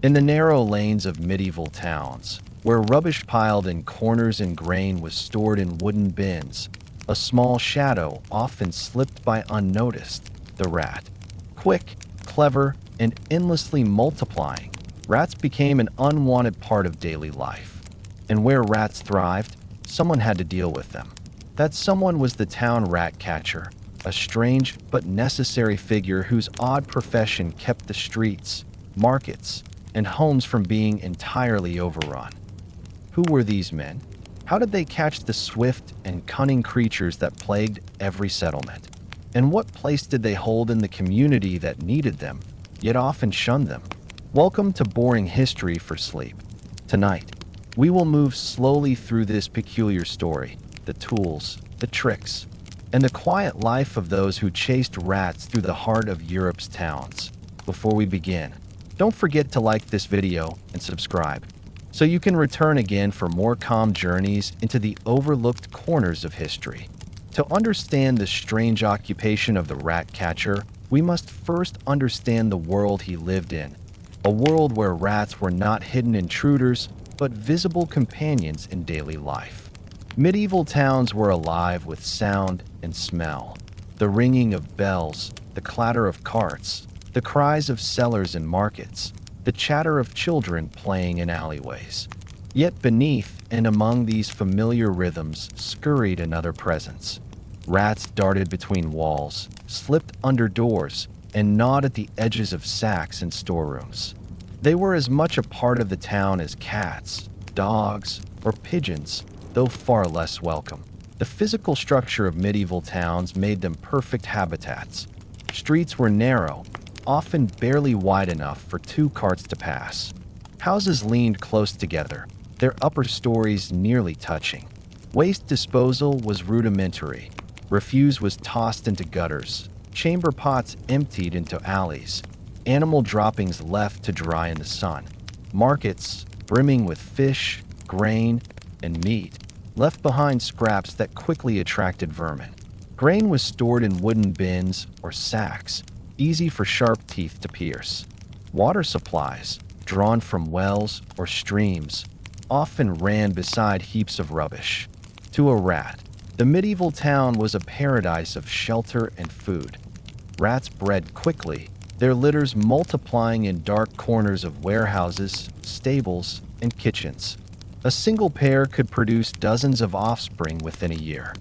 In the narrow lanes of medieval towns, where rubbish piled in corners and grain was stored in wooden bins, a small shadow often slipped by unnoticed: the rat. Quick, clever, and endlessly multiplying, rats became an unwanted part of daily life. And where rats thrived, someone had to deal with them. That someone was the town rat catcher, a strange but necessary figure whose odd profession kept the streets, markets, and homes from being entirely overrun. Who were these men? How did they catch the swift and cunning creatures that plagued every settlement? And what place did they hold in the community that needed them, yet often shunned them? Welcome to Boring History for Sleep. Tonight, we will move slowly through this peculiar story, the tools, the tricks, and the quiet life of those who chased rats through the heart of Europe's towns. Before we begin, don't forget to like this video and subscribe, so you can return again for more calm journeys into the overlooked corners of history. To understand the strange occupation of the rat catcher, we must first understand the world he lived in, a world where rats were not hidden intruders, but visible companions in daily life. Medieval towns were alive with sound and smell: the ringing of bells, the clatter of carts, the cries of sellers in markets, the chatter of children playing in alleyways. Yet beneath and among these familiar rhythms scurried another presence. Rats darted between walls, slipped under doors, and gnawed at the edges of sacks and storerooms. They were as much a part of the town as cats, dogs, or pigeons, though far less welcome. The physical structure of medieval towns made them perfect habitats. Streets were narrow, often barely wide enough for two carts to pass. Houses leaned close together, their upper stories nearly touching. Waste disposal was rudimentary. Refuse was tossed into gutters, chamber pots emptied into alleys, animal droppings left to dry in the sun. Markets, brimming with fish, grain, and meat, left behind scraps that quickly attracted vermin. Grain was stored in wooden bins or sacks, easy for sharp teeth to pierce. Water supplies, drawn from wells or streams, often ran beside heaps of rubbish. To a rat, the medieval town was a paradise of shelter and food. Rats bred quickly, their litters multiplying in dark corners of warehouses, stables, and kitchens. A single pair could produce dozens of offspring within a year.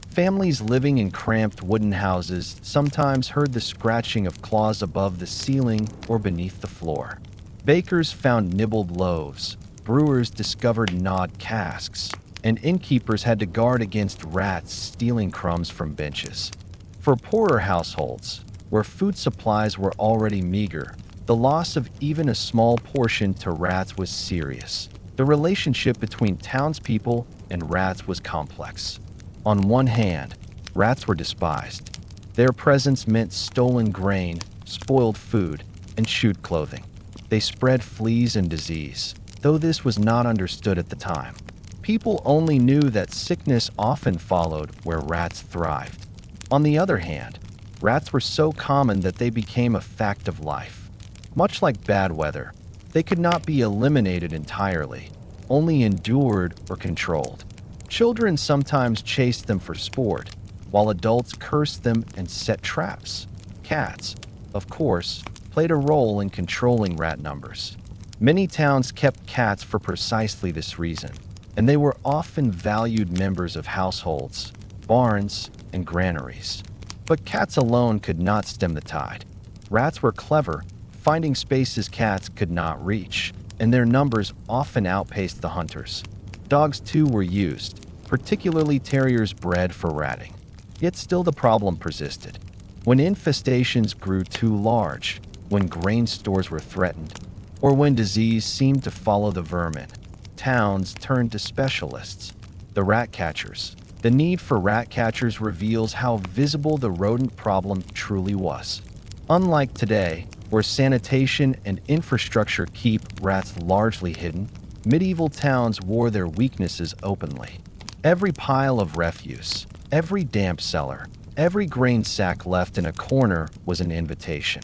Families living in cramped wooden houses sometimes heard the scratching of claws above the ceiling or beneath the floor. Bakers found nibbled loaves, brewers discovered gnawed casks, and innkeepers had to guard against rats stealing crumbs from benches. For poorer households, where food supplies were already meager, the loss of even a small portion to rats was serious. The relationship between townspeople and rats was complex. On one hand, rats were despised. Their presence meant stolen grain, spoiled food, and chewed clothing. They spread fleas and disease, though this was not understood at the time. People only knew that sickness often followed where rats thrived. On the other hand, rats were so common that they became a fact of life. Much like bad weather, they could not be eliminated entirely, only endured or controlled. Children sometimes chased them for sport, while adults cursed them and set traps. Cats, of course, played a role in controlling rat numbers. Many towns kept cats for precisely this reason, and they were often valued members of households, barns, and granaries. But cats alone could not stem the tide. Rats were clever, finding spaces cats could not reach, and their numbers often outpaced the hunters. Dogs too were used, particularly terriers bred for ratting. Yet still the problem persisted. When infestations grew too large, when grain stores were threatened, or when disease seemed to follow the vermin, towns turned to specialists, the rat catchers. The need for rat catchers reveals how visible the rodent problem truly was. Unlike today, where sanitation and infrastructure keep rats largely hidden, medieval towns wore their weaknesses openly. Every pile of refuse, every damp cellar, every grain sack left in a corner was an invitation.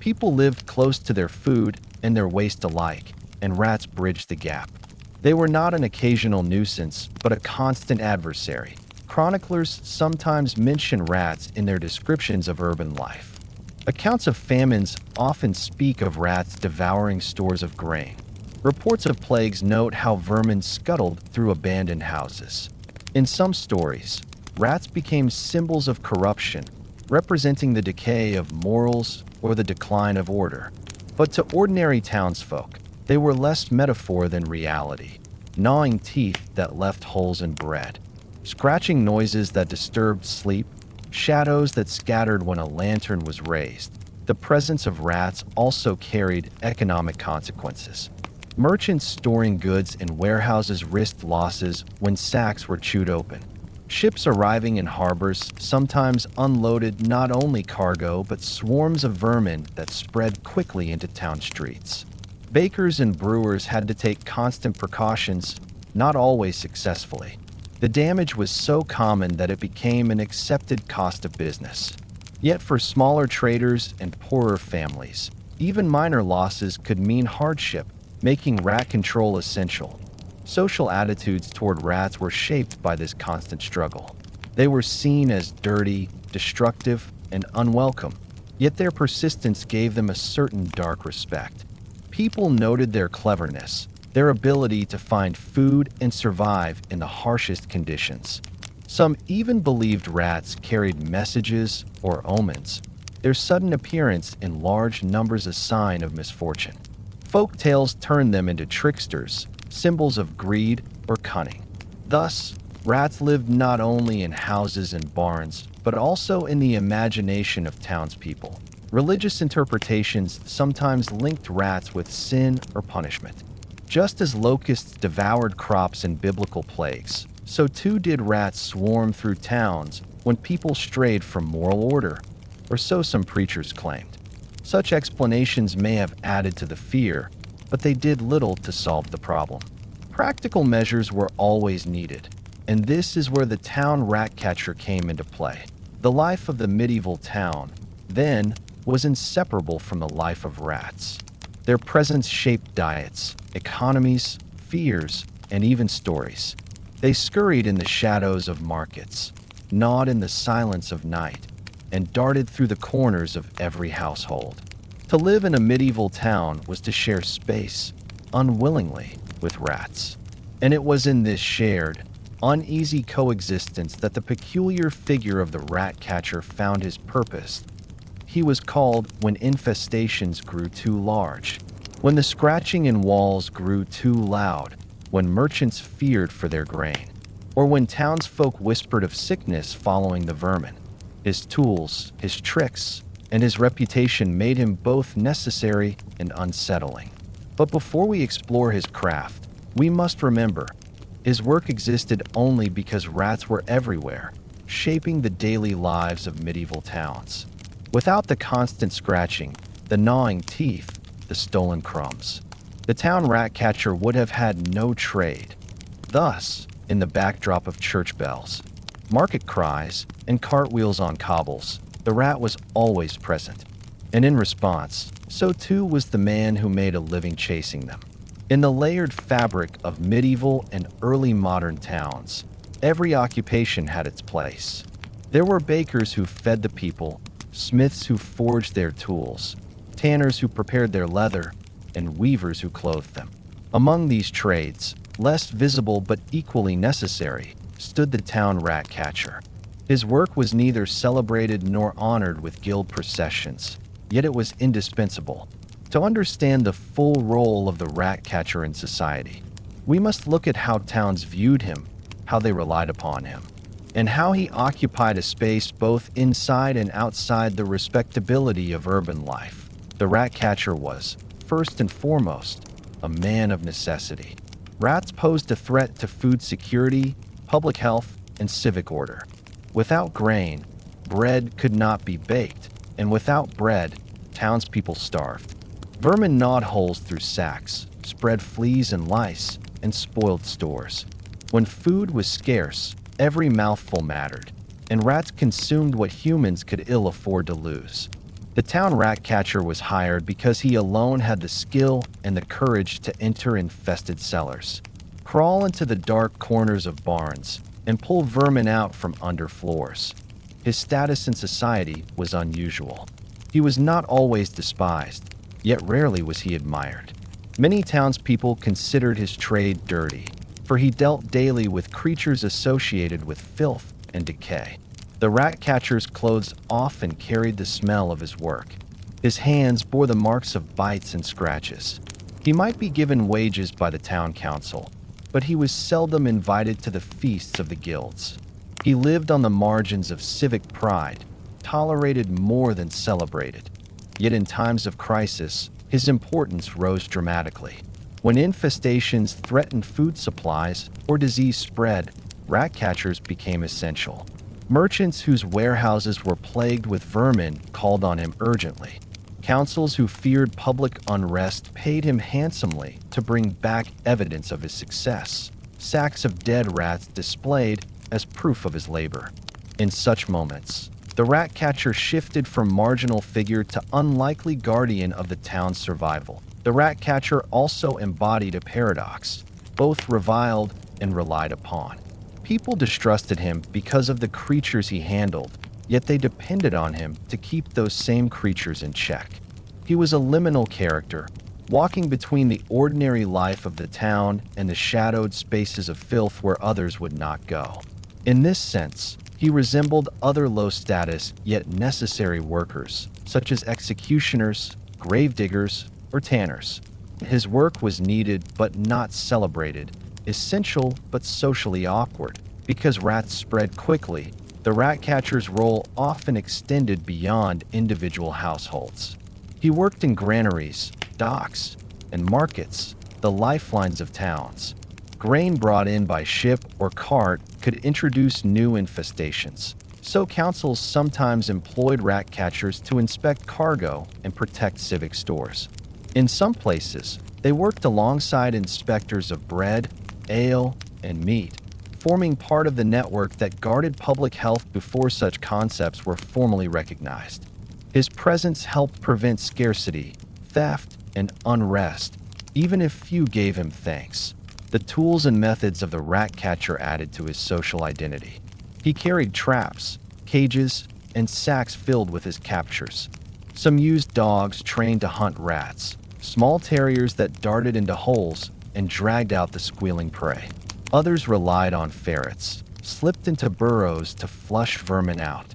People lived close to their food and their waste alike, and rats bridged the gap. They were not an occasional nuisance, but a constant adversary. Chroniclers sometimes mention rats in their descriptions of urban life. Accounts of famines often speak of rats devouring stores of grain. Reports of plagues note how vermin scuttled through abandoned houses. In some stories, rats became symbols of corruption, representing the decay of morals or the decline of order. But to ordinary townsfolk, they were less metaphor than reality, gnawing teeth that left holes in bread, scratching noises that disturbed sleep, shadows that scattered when a lantern was raised. The presence of rats also carried economic consequences. Merchants storing goods in warehouses risked losses when sacks were chewed open. Ships arriving in harbors sometimes unloaded not only cargo but swarms of vermin that spread quickly into town streets. Bakers and brewers had to take constant precautions, not always successfully. The damage was so common that it became an accepted cost of business. Yet for smaller traders and poorer families, even minor losses could mean hardship, making rat control essential. Social attitudes toward rats were shaped by this constant struggle. They were seen as dirty, destructive, and unwelcome, yet their persistence gave them a certain dark respect. People noted their cleverness, their ability to find food and survive in the harshest conditions. Some even believed rats carried messages or omens, their sudden appearance in large numbers a sign of misfortune. Folk tales turned them into tricksters, symbols of greed or cunning. Thus, rats lived not only in houses and barns, but also in the imagination of townspeople. Religious interpretations sometimes linked rats with sin or punishment. Just as locusts devoured crops in biblical plagues, so too did rats swarm through towns when people strayed from moral order, or so some preachers claimed. Such explanations may have added to the fear, but they did little to solve the problem. Practical measures were always needed, and this is where the town rat catcher came into play. The life of the medieval town, then, was inseparable from the life of rats. Their presence shaped diets, economies, fears, and even stories. They scurried in the shadows of markets, gnawed in the silence of night, and darted through the corners of every household. To live in a medieval town was to share space, unwillingly, with rats. And it was in this shared, uneasy coexistence that the peculiar figure of the rat catcher found his purpose. He was called when infestations grew too large, when the scratching in walls grew too loud, when merchants feared for their grain, or when townsfolk whispered of sickness following the vermin. His tools, his tricks, and his reputation made him both necessary and unsettling. But before we explore his craft, we must remember, his work existed only because rats were everywhere, shaping the daily lives of medieval towns. Without the constant scratching, the gnawing teeth, the stolen crumbs, the town rat catcher would have had no trade. Thus, in the backdrop of church bells, market cries, and cartwheels on cobbles, the rat was always present. And in response, so too was the man who made a living chasing them. In the layered fabric of medieval and early modern towns, every occupation had its place. There were bakers who fed the people, smiths who forged their tools, tanners who prepared their leather, and weavers who clothed them. Among these trades, less visible but equally necessary, stood the town rat catcher. His work was neither celebrated nor honored with guild processions, yet it was indispensable. To understand the full role of the rat catcher in society, we must look at how towns viewed him, how they relied upon him, and how he occupied a space both inside and outside the respectability of urban life. The rat catcher was, first and foremost, a man of necessity. Rats posed a threat to food security, public health, and civic order. Without grain, bread could not be baked, and without bread, townspeople starved. Vermin gnawed holes through sacks, spread fleas and lice, and spoiled stores. When food was scarce, every mouthful mattered, and rats consumed what humans could ill afford to lose. The town rat catcher was hired because he alone had the skill and the courage to enter infested cellars, crawl into the dark corners of barns, and pull vermin out from under floors. His status in society was unusual. He was not always despised, yet rarely was he admired. Many townspeople considered his trade dirty, for he dealt daily with creatures associated with filth and decay. The rat catcher's clothes often carried the smell of his work. His hands bore the marks of bites and scratches. He might be given wages by the town council, but he was seldom invited to the feasts of the guilds. He lived on the margins of civic pride, tolerated more than celebrated. Yet in times of crisis, his importance rose dramatically. When infestations threatened food supplies or disease spread, rat catchers became essential. Merchants whose warehouses were plagued with vermin called on him urgently. Councils who feared public unrest paid him handsomely to bring back evidence of his success, sacks of dead rats displayed as proof of his labor. In such moments, the rat catcher shifted from marginal figure to unlikely guardian of the town's survival. The rat catcher also embodied a paradox, both reviled and relied upon. People distrusted him because of the creatures he handled, yet they depended on him to keep those same creatures in check. He was a liminal character, walking between the ordinary life of the town and the shadowed spaces of filth where others would not go. In this sense, he resembled other low-status yet necessary workers, such as executioners, gravediggers, or tanners. His work was needed but not celebrated, essential but socially awkward. Because rats spread quickly, the rat catcher's role often extended beyond individual households. He worked in granaries, docks, and markets, the lifelines of towns. Grain brought in by ship or cart could introduce new infestations, so councils sometimes employed rat catchers to inspect cargo and protect civic stores. In some places, they worked alongside inspectors of bread, ale, and meat, forming part of the network that guarded public health before such concepts were formally recognized. His presence helped prevent scarcity, theft, and unrest, even if few gave him thanks. The tools and methods of the rat catcher added to his social identity. He carried traps, cages, and sacks filled with his captures. Some used dogs trained to hunt rats, small terriers that darted into holes and dragged out the squealing prey. Others relied on ferrets, slipped into burrows to flush vermin out.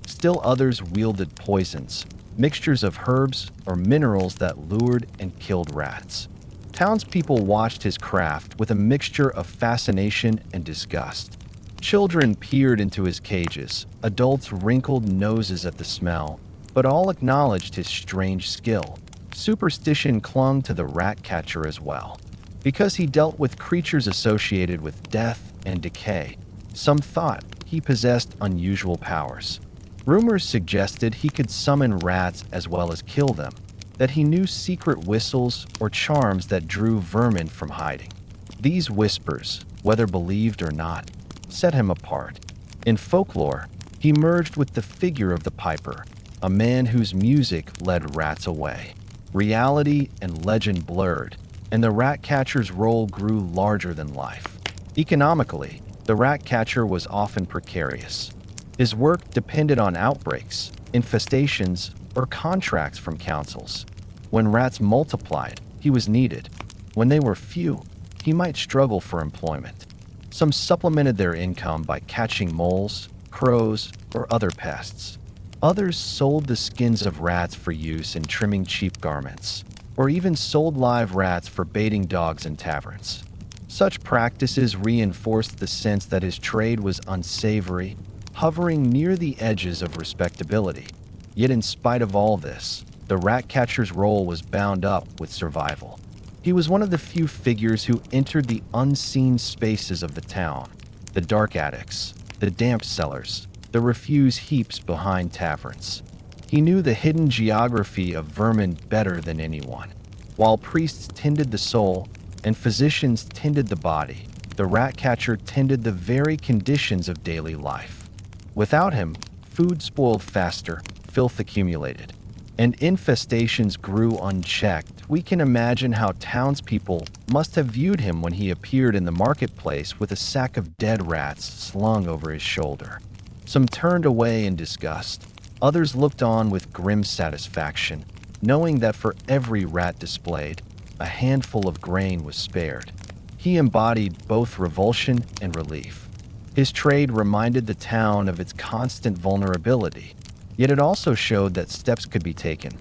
Still others wielded poisons, mixtures of herbs or minerals that lured and killed rats. Townspeople watched his craft with a mixture of fascination and disgust. Children peered into his cages, adults wrinkled noses at the smell, but all acknowledged his strange skill. Superstition clung to the rat catcher as well. Because he dealt with creatures associated with death and decay, some thought he possessed unusual powers. Rumors suggested he could summon rats as well as kill them, that he knew secret whistles or charms that drew vermin from hiding. These whispers, whether believed or not, set him apart. In folklore, he merged with the figure of the piper, a man whose music led rats away. Reality and legend blurred, and the rat catcher's role grew larger than life. Economically, the rat catcher was often precarious. His work depended on outbreaks, infestations, or contracts from councils. When rats multiplied, he was needed. When they were few, he might struggle for employment. Some supplemented their income by catching moles, crows, or other pests. Others sold the skins of rats for use in trimming cheap garments, or even sold live rats for baiting dogs in taverns. Such practices reinforced the sense that his trade was unsavory, hovering near the edges of respectability. Yet in spite of all this, the rat catcher's role was bound up with survival. He was one of the few figures who entered the unseen spaces of the town, the dark attics, the damp cellars, the refuse heaps behind taverns. He knew the hidden geography of vermin better than anyone. While priests tended the soul and physicians tended the body, the rat catcher tended the very conditions of daily life. Without him, food spoiled faster, filth accumulated. and infestations grew unchecked, we can imagine how townspeople must have viewed him when he appeared in the marketplace with a sack of dead rats slung over his shoulder. Some turned away in disgust. Others looked on with grim satisfaction, knowing that for every rat displayed, a handful of grain was spared. He embodied both revulsion and relief. His trade reminded the town of its constant vulnerability, yet it also showed that steps could be taken,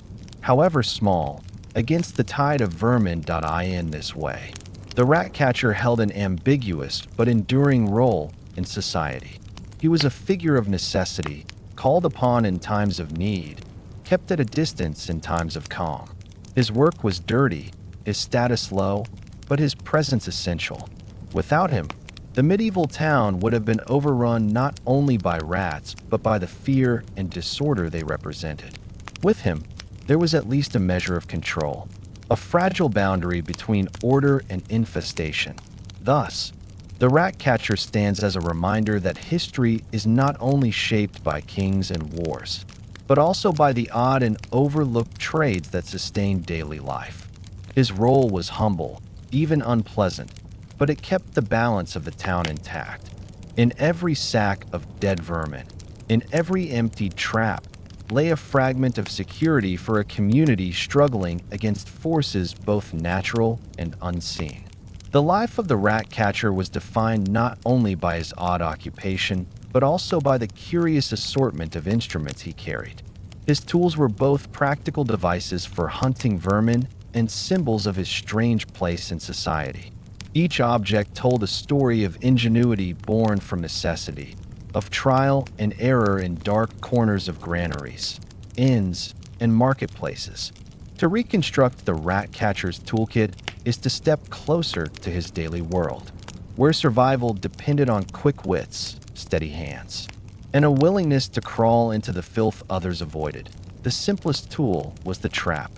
however small, against the tide of vermin. In this way, the rat catcher held an ambiguous but enduring role in society. He was a figure of necessity, called upon in times of need, kept at a distance in times of calm. His work was dirty, his status low, but his presence essential. Without him, the medieval town would have been overrun not only by rats, but by the fear and disorder they represented. With him, there was at least a measure of control, a fragile boundary between order and infestation. Thus, the rat catcher stands as a reminder that history is not only shaped by kings and wars, but also by the odd and overlooked trades that sustain daily life. His role was humble, even unpleasant, but it kept the balance of the town intact. In every sack of dead vermin, in every emptied trap, lay a fragment of security for a community struggling against forces both natural and unseen. The life of the rat catcher was defined not only by his odd occupation, but also by the curious assortment of instruments he carried. His tools were both practical devices for hunting vermin and symbols of his strange place in society. Each object told a story of ingenuity born from necessity, of trial and error in dark corners of granaries, inns, and marketplaces. To reconstruct the rat catcher's toolkit is to step closer to his daily world, where survival depended on quick wits, steady hands, and a willingness to crawl into the filth others avoided. The simplest tool was the trap.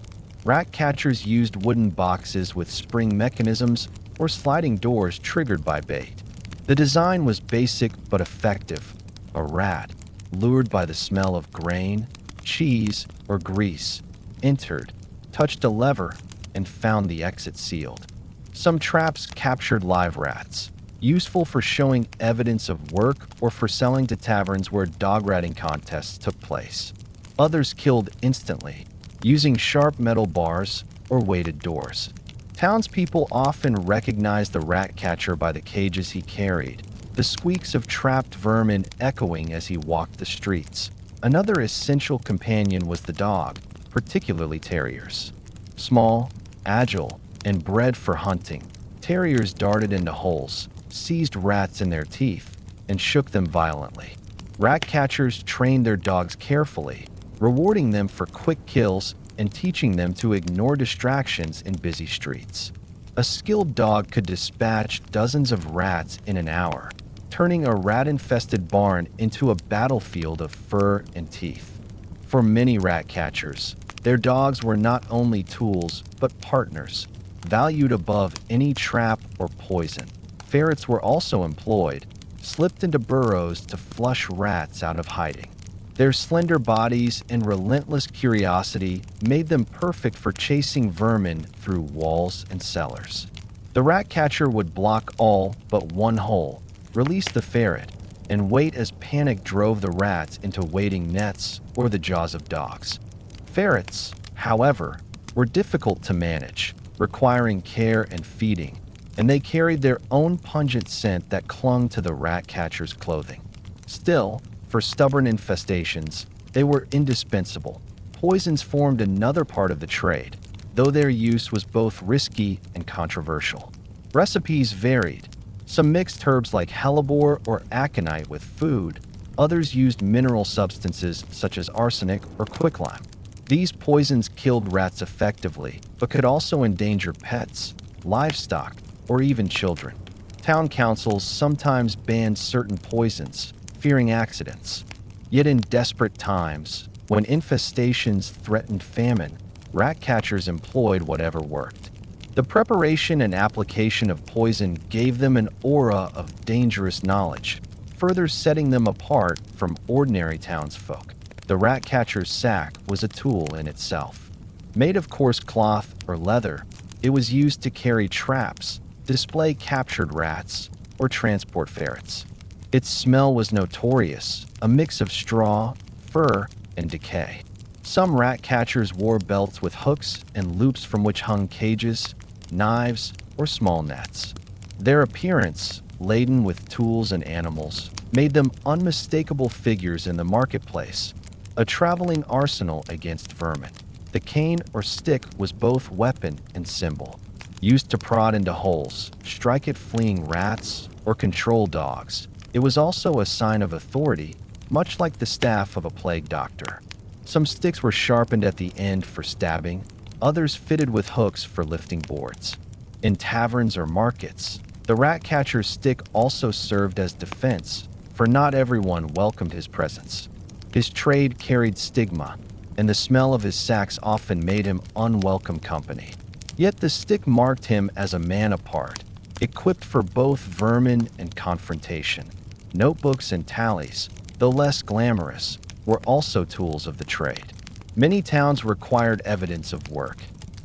Rat catchers used wooden boxes with spring mechanisms or sliding doors triggered by bait. The design was basic but effective. A rat, lured by the smell of grain, cheese, or grease, entered, touched a lever, and found the exit sealed. Some traps captured live rats, useful for showing evidence of work or for selling to taverns where dog ratting contests took place. Others killed instantly, using sharp metal bars or weighted doors. Townspeople often recognized the rat catcher by the cages he carried, the squeaks of trapped vermin echoing as he walked the streets. Another essential companion was the dog, particularly terriers. Small, agile, and bred for hunting, terriers darted into holes, seized rats in their teeth, and shook them violently. Rat catchers trained their dogs carefully, rewarding them for quick kills and teaching them to ignore distractions in busy streets. A skilled dog could dispatch dozens of rats in an hour, turning a rat-infested barn into a battlefield of fur and teeth. For many rat catchers, their dogs were not only tools, but partners, valued above any trap or poison. Ferrets were also employed, slipped into burrows to flush rats out of hiding. Their slender bodies and relentless curiosity made them perfect for chasing vermin through walls and cellars. The rat catcher would block all but one hole, release the ferret, and wait as panic drove the rats into waiting nets or the jaws of dogs. Ferrets, however, were difficult to manage, requiring care and feeding, and they carried their own pungent scent that clung to the rat catcher's clothing. Still, for stubborn infestations, they were indispensable. Poisons formed another part of the trade, though their use was both risky and controversial. Recipes varied. Some mixed herbs like hellebore or aconite with food. Others used mineral substances such as arsenic or quicklime. These poisons killed rats effectively, but could also endanger pets, livestock, or even children. Town councils sometimes banned certain poisons, fearing accidents. Yet in desperate times, when infestations threatened famine, rat catchers employed whatever worked. The preparation and application of poison gave them an aura of dangerous knowledge, further setting them apart from ordinary townsfolk. The rat catcher's sack was a tool in itself. Made of coarse cloth or leather, it was used to carry traps, display captured rats, or transport ferrets. Its smell was notorious, a mix of straw, fur, and decay. Some rat catchers wore belts with hooks and loops from which hung cages, knives, or small nets. Their appearance, laden with tools and animals, made them unmistakable figures in the marketplace, a traveling arsenal against vermin. The cane or stick was both weapon and symbol, used to prod into holes, strike at fleeing rats, or control dogs. It was also a sign of authority, much like the staff of a plague doctor. Some sticks were sharpened at the end for stabbing, others fitted with hooks for lifting boards. In taverns or markets, the rat catcher's stick also served as defense, for not everyone welcomed his presence. His trade carried stigma, and the smell of his sacks often made him unwelcome company. Yet the stick marked him as a man apart, equipped for both vermin and confrontation. Notebooks and tallies, though less glamorous, were also tools of the trade. Many towns required evidence of work,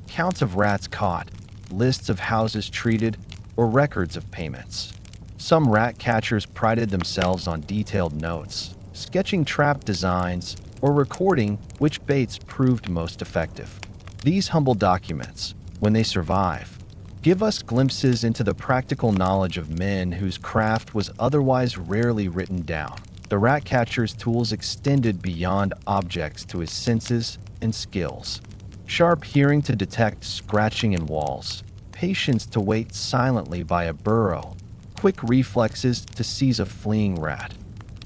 counts of rats caught, lists of houses treated, or records of payments. Some rat catchers prided themselves on detailed notes, sketching trap designs, or recording which baits proved most effective. These humble documents, when they survive, give us glimpses into the practical knowledge of men whose craft was otherwise rarely written down. The rat catcher's tools extended beyond objects to his senses and skills. Sharp hearing to detect scratching in walls, patience to wait silently by a burrow, quick reflexes to seize a fleeing rat.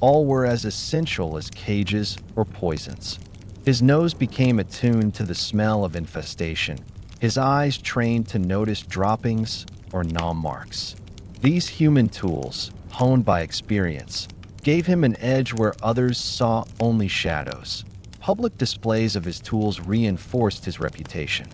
All were as essential as cages or poisons. His nose became attuned to the smell of infestation, his eyes trained to notice droppings or gnaw marks. These human tools, honed by experience, gave him an edge where others saw only shadows. Public displays of his tools reinforced his reputation.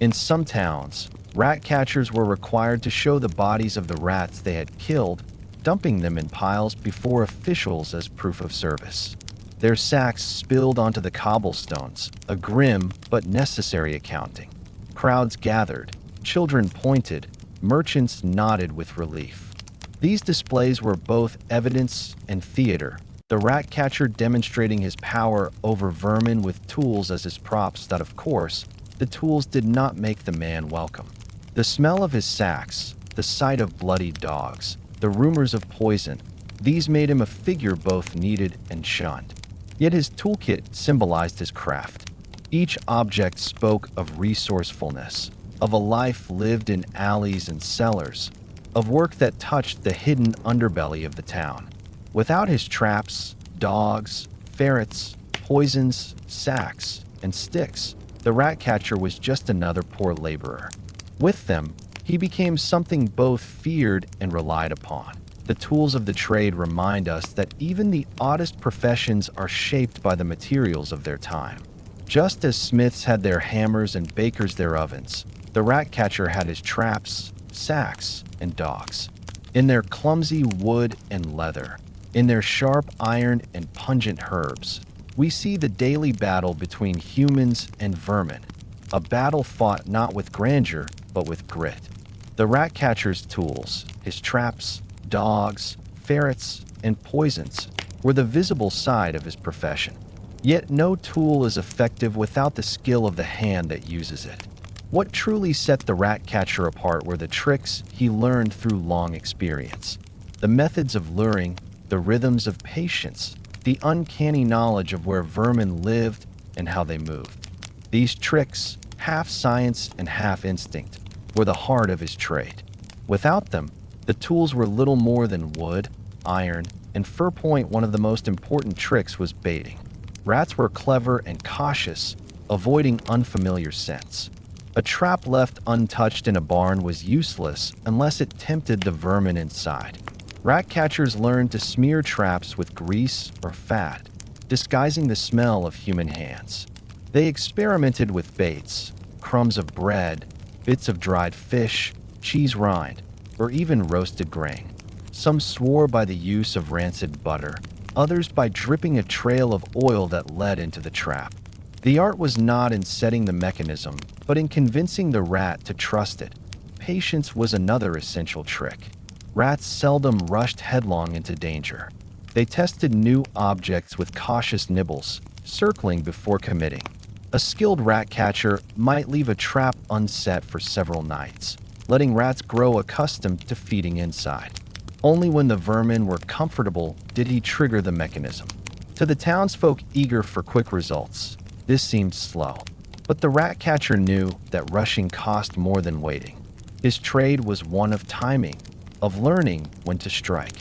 In some towns, rat catchers were required to show the bodies of the rats they had killed, dumping them in piles before officials as proof of service. Their sacks spilled onto the cobblestones, a grim but necessary accounting. Crowds gathered, children pointed, merchants nodded with relief. These displays were both evidence and theater, the rat catcher demonstrating his power over vermin with tools as his props that, of course, the tools did not make the man welcome. The smell of his sacks, the sight of bloodied dogs, the rumors of poison, these made him a figure both needed and shunned. Yet his toolkit symbolized his craft. Each object spoke of resourcefulness, of a life lived in alleys and cellars, of work that touched the hidden underbelly of the town. Without his traps, dogs, ferrets, poisons, sacks, and sticks, the rat catcher was just another poor laborer. With them, he became something both feared and relied upon. The tools of the trade remind us that even the oddest professions are shaped by the materials of their time. Just as smiths had their hammers and bakers their ovens, the rat catcher had his traps, sacks, and dogs. In their clumsy wood and leather, in their sharp iron and pungent herbs, we see the daily battle between humans and vermin, a battle fought not with grandeur, but with grit. The rat catcher's tools, his traps, dogs, ferrets, and poisons, were the visible side of his profession. Yet no tool is effective without the skill of the hand that uses it. What truly set the rat catcher apart were the tricks he learned through long experience, the methods of luring, the rhythms of patience, the uncanny knowledge of where vermin lived and how they moved. These tricks, half science and half instinct, were the heart of his trade. Without them, the tools were little more than wood, iron, and fur. One of the most important tricks was baiting. Rats were clever and cautious, avoiding unfamiliar scents. A trap left untouched in a barn was useless unless it tempted the vermin inside. Rat catchers learned to smear traps with grease or fat, disguising the smell of human hands. They experimented with baits, crumbs of bread, bits of dried fish, cheese rind, or even roasted grain. Some swore by the use of rancid butter, others by dripping a trail of oil that led into the trap. The art was not in setting the mechanism, but in convincing the rat to trust it. Patience was another essential trick. Rats seldom rushed headlong into danger. They tested new objects with cautious nibbles, circling before committing. A skilled rat catcher might leave a trap unset for several nights, letting rats grow accustomed to feeding inside. Only when the vermin were comfortable did he trigger the mechanism. To the townsfolk eager for quick results, this seemed slow. But the rat catcher knew that rushing cost more than waiting. His trade was one of timing, of learning when to strike.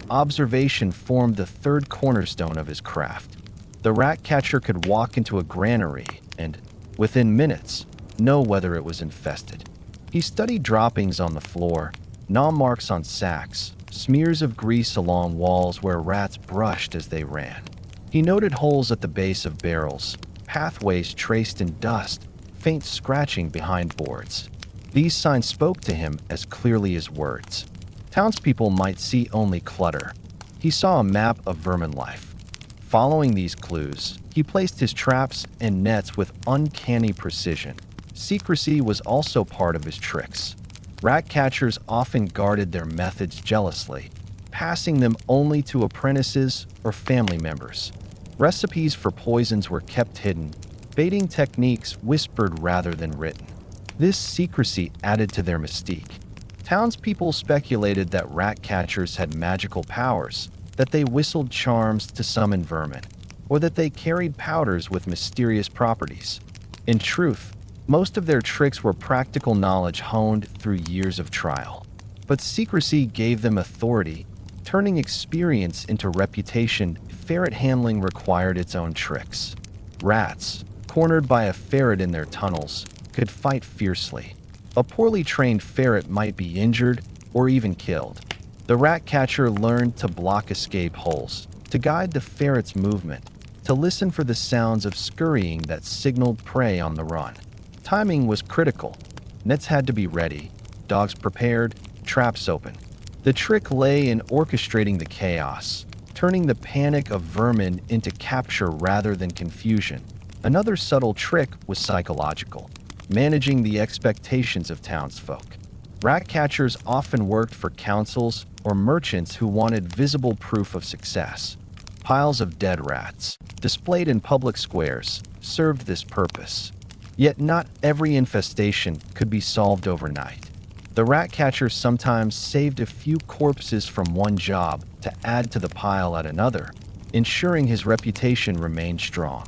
Observation formed the third cornerstone of his craft. The rat catcher could walk into a granary and, within minutes, know whether it was infested. He studied droppings on the floor, gnaw marks on sacks, smears of grease along walls where rats brushed as they ran. He noted holes at the base of barrels, pathways traced in dust, faint scratching behind boards. These signs spoke to him as clearly as words. Townspeople might see only clutter. He saw a map of vermin life. Following these clues, he placed his traps and nets with uncanny precision. Secrecy was also part of his tricks. Rat catchers often guarded their methods jealously, passing them only to apprentices or family members. Recipes for poisons were kept hidden, baiting techniques whispered rather than written. This secrecy added to their mystique. Townspeople speculated that rat catchers had magical powers, that they whistled charms to summon vermin, or that they carried powders with mysterious properties. In truth, most of their tricks were practical knowledge honed through years of trial. But secrecy gave them authority, turning experience into reputation. Ferret handling required its own tricks. Rats, cornered by a ferret in their tunnels, could fight fiercely. A poorly trained ferret might be injured or even killed. The rat catcher learned to block escape holes, to guide the ferret's movement, to listen for the sounds of scurrying that signaled prey on the run. Timing was critical. Nets had to be ready, dogs prepared, traps open. The trick lay in orchestrating the chaos, turning the panic of vermin into capture rather than confusion. Another subtle trick was psychological, managing the expectations of townsfolk. Rat catchers often worked for councils or merchants who wanted visible proof of success. Piles of dead rats, displayed in public squares, served this purpose. Yet not every infestation could be solved overnight. The rat catcher sometimes saved a few corpses from one job to add to the pile at another, ensuring his reputation remained strong.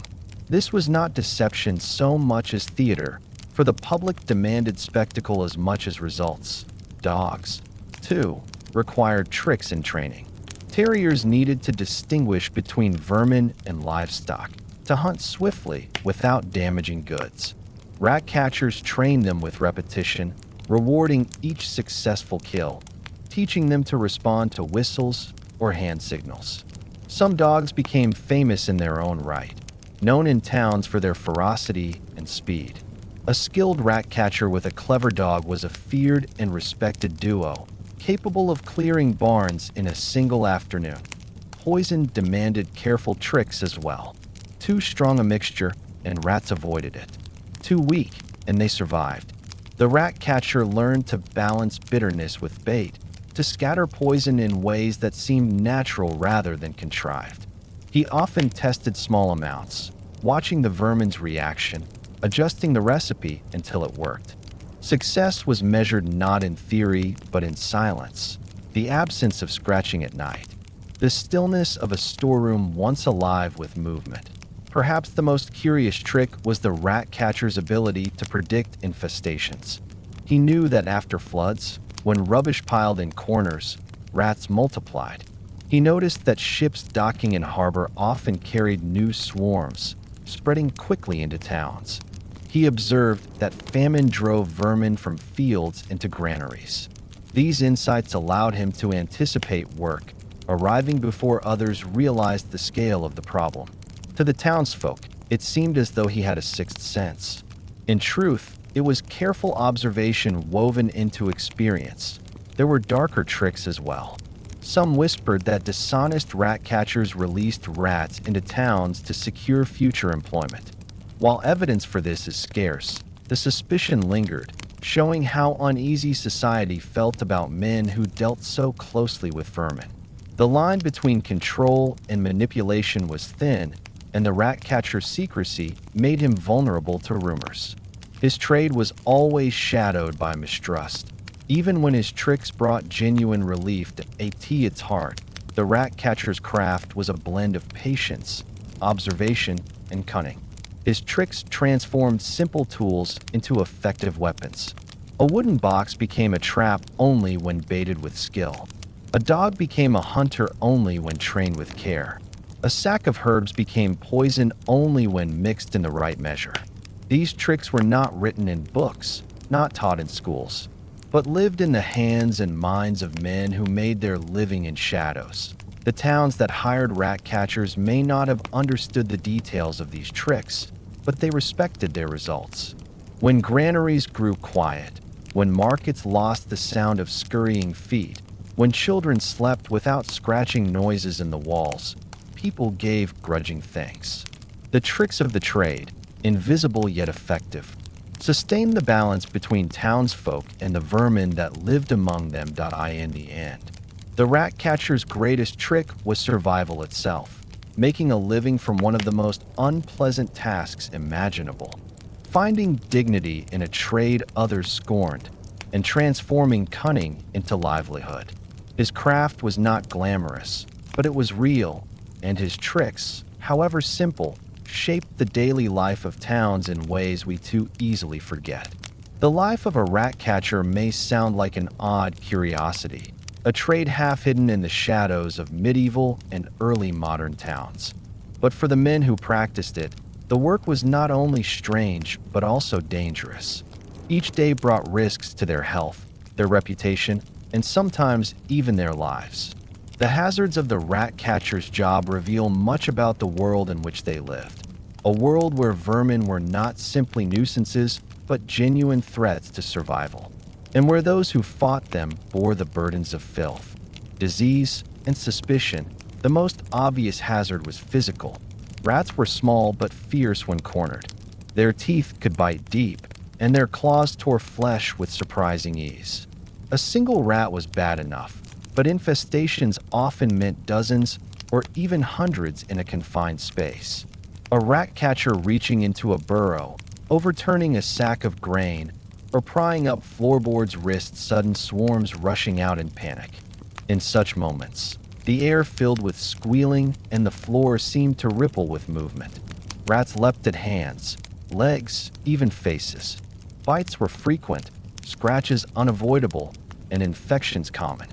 This was not deception so much as theater, for the public demanded spectacle as much as results. Dogs, too, required tricks and training. Terriers needed to distinguish between vermin and livestock, to hunt swiftly without damaging goods. Rat catchers trained them with repetition, rewarding each successful kill, teaching them to respond to whistles or hand signals. Some dogs became famous in their own right, known in towns for their ferocity and speed. A skilled rat catcher with a clever dog was a feared and respected duo, capable of clearing barns in a single afternoon. Poison demanded careful tricks as well. Too strong a mixture, and rats avoided it. Too weak, and they survived. The rat catcher learned to balance bitterness with bait, to scatter poison in ways that seemed natural rather than contrived. He often tested small amounts, watching the vermin's reaction, adjusting the recipe until it worked. Success was measured not in theory, but in silence, the absence of scratching at night, the stillness of a storeroom once alive with movement. Perhaps the most curious trick was the rat catcher's ability to predict infestations. He knew that after floods, when rubbish piled in corners, rats multiplied. He noticed that ships docking in harbor often carried new swarms, spreading quickly into towns. He observed that famine drove vermin from fields into granaries. These insights allowed him to anticipate work, arriving before others realized the scale of the problem. To the townsfolk, it seemed as though he had a sixth sense. In truth, it was careful observation woven into experience. There were darker tricks as well. Some whispered that dishonest rat catchers released rats into towns to secure future employment. While evidence for this is scarce, the suspicion lingered, showing how uneasy society felt about men who dealt so closely with vermin. The line between control and manipulation was thin, and the rat catcher's secrecy made him vulnerable to rumors. His trade was always shadowed by mistrust. Even when his tricks brought genuine relief to its heart, the rat catcher's craft was a blend of patience, observation, and cunning. His tricks transformed simple tools into effective weapons. A wooden box became a trap only when baited with skill. A dog became a hunter only when trained with care. A sack of herbs became poison only when mixed in the right measure. These tricks were not written in books, not taught in schools, but lived in the hands and minds of men who made their living in shadows. The towns that hired rat catchers may not have understood the details of these tricks, but they respected their results. When granaries grew quiet, when markets lost the sound of scurrying feet, when children slept without scratching noises in the walls, people gave grudging thanks. The tricks of the trade, invisible yet effective, sustained the balance between townsfolk and the vermin that lived among them. In the end, the rat catcher's greatest trick was survival itself, making a living from one of the most unpleasant tasks imaginable, finding dignity in a trade others scorned, and transforming cunning into livelihood. His craft was not glamorous, but it was real, and his tricks, however simple, shaped the daily life of towns in ways we too easily forget. The life of a rat catcher may sound like an odd curiosity, a trade half hidden in the shadows of medieval and early modern towns. But for the men who practiced it, the work was not only strange, but also dangerous. Each day brought risks to their health, their reputation, and sometimes even their lives. The hazards of the rat catcher's job reveal much about the world in which they lived. A world where vermin were not simply nuisances, but genuine threats to survival, and where those who fought them bore the burdens of filth, disease, and suspicion. The most obvious hazard was physical. Rats were small but fierce when cornered. Their teeth could bite deep, and their claws tore flesh with surprising ease. A single rat was bad enough, but infestations often meant dozens or even hundreds in a confined space. A rat catcher reaching into a burrow, overturning a sack of grain, or prying up floorboards risked sudden swarms rushing out in panic. In such moments, the air filled with squealing and the floor seemed to ripple with movement. Rats leapt at hands, legs, even faces. Bites were frequent, scratches unavoidable, and infections common.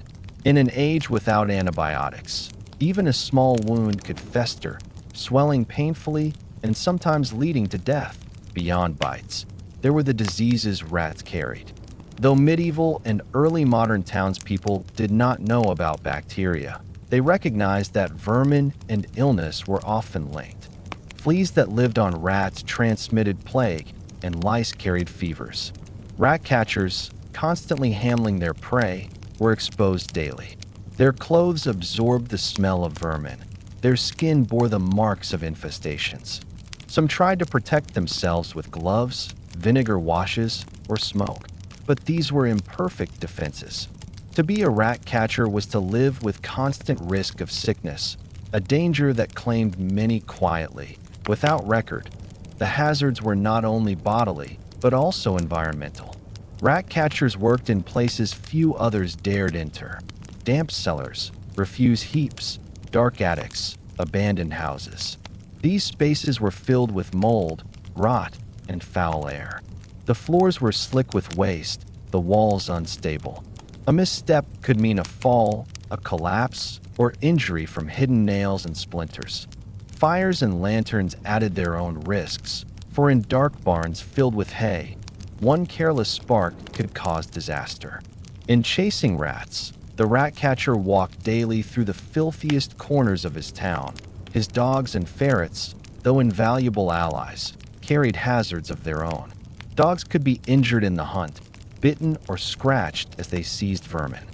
In an age without antibiotics, even a small wound could fester, swelling painfully and sometimes leading to death. Beyond bites, there were the diseases rats carried. Though medieval and early modern townspeople did not know about bacteria, they recognized that vermin and illness were often linked. Fleas that lived on rats transmitted plague, and lice carried fevers. Rat catchers, constantly handling their prey, were exposed daily. Their clothes absorbed the smell of vermin. Their skin bore the marks of infestations. Some tried to protect themselves with gloves, vinegar washes, or smoke, but these were imperfect defenses. To be a rat catcher was to live with constant risk of sickness, a danger that claimed many quietly, without record. The hazards were not only bodily, but also environmental. Rat catchers worked in places few others dared enter: damp cellars, refuse heaps, dark attics, abandoned houses. These spaces were filled with mold, rot, and foul air. The floors were slick with waste, the walls unstable. A misstep could mean a fall, a collapse, or injury from hidden nails and splinters. Fires and lanterns added their own risks, for in dark barns filled with hay, one careless spark could cause disaster. In chasing rats, the rat catcher walked daily through the filthiest corners of his town. His dogs and ferrets, though invaluable allies, carried hazards of their own. Dogs could be injured in the hunt, bitten or scratched as they seized vermin.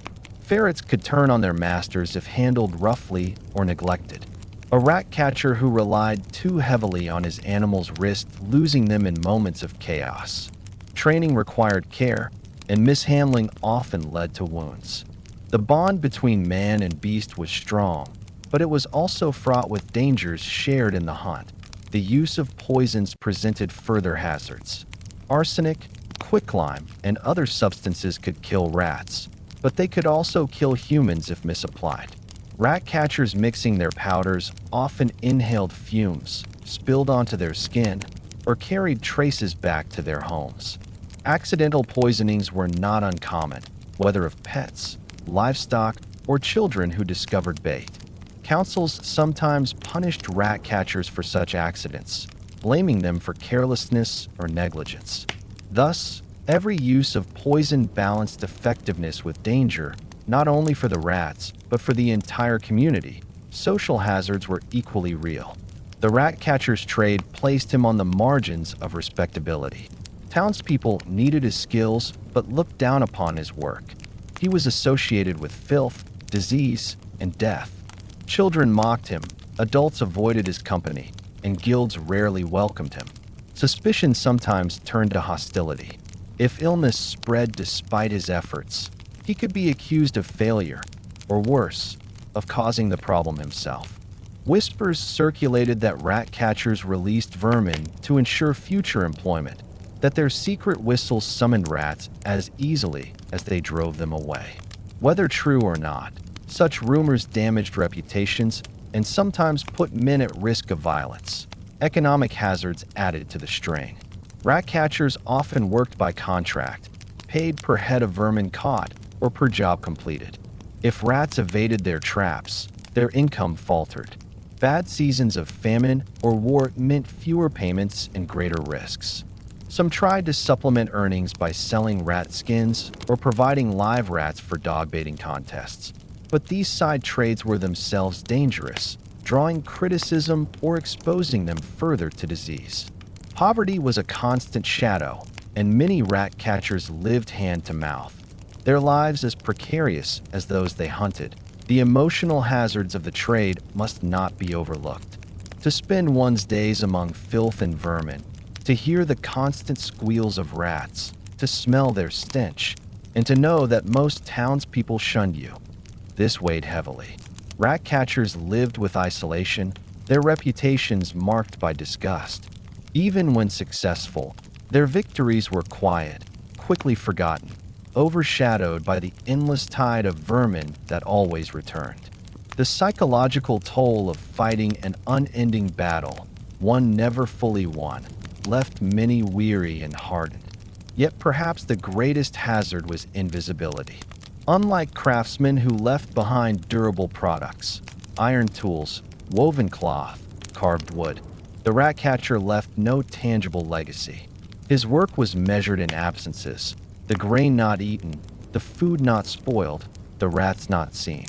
Ferrets could turn on their masters if handled roughly or neglected. A rat catcher who relied too heavily on his animals risked losing them in moments of chaos. Training required care, and mishandling often led to wounds. The bond between man and beast was strong, but it was also fraught with dangers shared in the hunt. The use of poisons presented further hazards. Arsenic, quicklime, and other substances could kill rats, but they could also kill humans if misapplied. Rat catchers mixing their powders often inhaled fumes, spilled onto their skin, or carried traces back to their homes. Accidental poisonings were not uncommon, whether of pets, livestock, or children who discovered bait. Councils sometimes punished rat catchers for such accidents, blaming them for carelessness or negligence. Thus, every use of poison balanced effectiveness with danger, not only for the rats, but for the entire community. Social hazards were equally real. The rat catcher's trade placed him on the margins of respectability. Townspeople needed his skills, but looked down upon his work. He was associated with filth, disease, and death. Children mocked him, adults avoided his company, and guilds rarely welcomed him. Suspicion sometimes turned to hostility. If illness spread despite his efforts, he could be accused of failure, or worse, of causing the problem himself. Whispers circulated that rat catchers released vermin to ensure future employment, that their secret whistles summoned rats as easily as they drove them away. Whether true or not, such rumors damaged reputations and sometimes put men at risk of violence. Economic hazards added to the strain. Rat catchers often worked by contract, paid per head of vermin caught or per job completed. If rats evaded their traps, their income faltered. Bad seasons of famine or war meant fewer payments and greater risks. Some tried to supplement earnings by selling rat skins or providing live rats for dog baiting contests. But these side trades were themselves dangerous, drawing criticism or exposing them further to disease. Poverty was a constant shadow, and many rat catchers lived hand to mouth, their lives as precarious as those they hunted. The emotional hazards of the trade must not be overlooked. To spend one's days among filth and vermin, to hear the constant squeals of rats, to smell their stench, and to know that most townspeople shunned you. This weighed heavily. Rat catchers lived with isolation, their reputations marked by disgust. Even when successful, their victories were quiet, quickly forgotten, overshadowed by the endless tide of vermin that always returned. The psychological toll of fighting an unending battle, one never fully won, left many weary and hardened. Yet perhaps the greatest hazard was invisibility. Unlike craftsmen who left behind durable products, iron tools, woven cloth, carved wood, the rat catcher left no tangible legacy. His work was measured in absences, the grain not eaten, the food not spoiled, the rats not seen.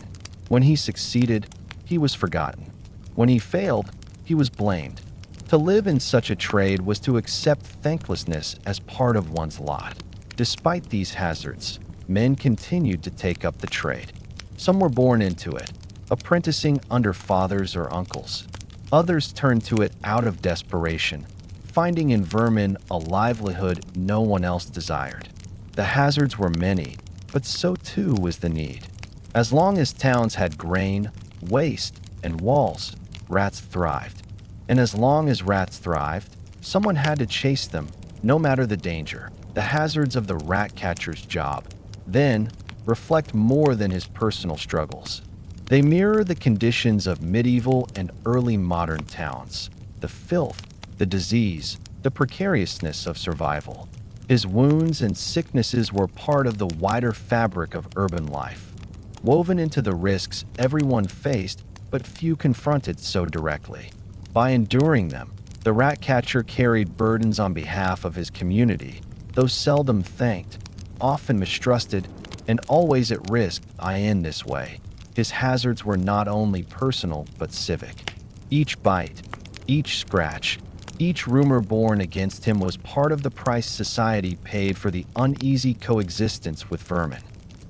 When he succeeded, he was forgotten. When he failed, he was blamed. To live in such a trade was to accept thanklessness as part of one's lot. Despite these hazards, men continued to take up the trade. Some were born into it, apprenticing under fathers or uncles. Others turned to it out of desperation, finding in vermin a livelihood no one else desired. The hazards were many, but so too was the need. As long as towns had grain, waste, and walls, rats thrived. And as long as rats thrived, someone had to chase them, no matter the danger. The hazards of the rat catcher's job, then, reflect more than his personal struggles. They mirror the conditions of medieval and early modern towns, the filth, the disease, the precariousness of survival. His wounds and sicknesses were part of the wider fabric of urban life, woven into the risks everyone faced but few confronted so directly. By enduring them, the rat catcher carried burdens on behalf of his community, though seldom thanked, often mistrusted, and always at risk. In this way, his hazards were not only personal but civic. Each bite, each scratch, each rumor borne against him was part of the price society paid for the uneasy coexistence with vermin.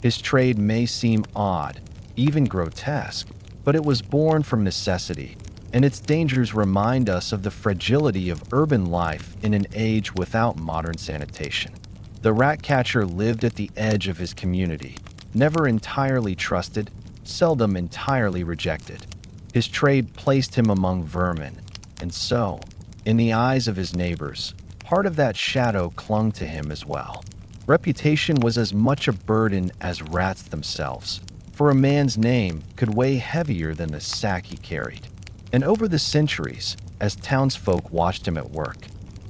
His trade may seem odd, even grotesque, but it was born from necessity, and its dangers remind us of the fragility of urban life in an age without modern sanitation. The rat catcher lived at the edge of his community, never entirely trusted, seldom entirely rejected. His trade placed him among vermin, and so, in the eyes of his neighbors, part of that shadow clung to him as well. Reputation was as much a burden as rats themselves, for a man's name could weigh heavier than the sack he carried. And over the centuries, as townsfolk watched him at work,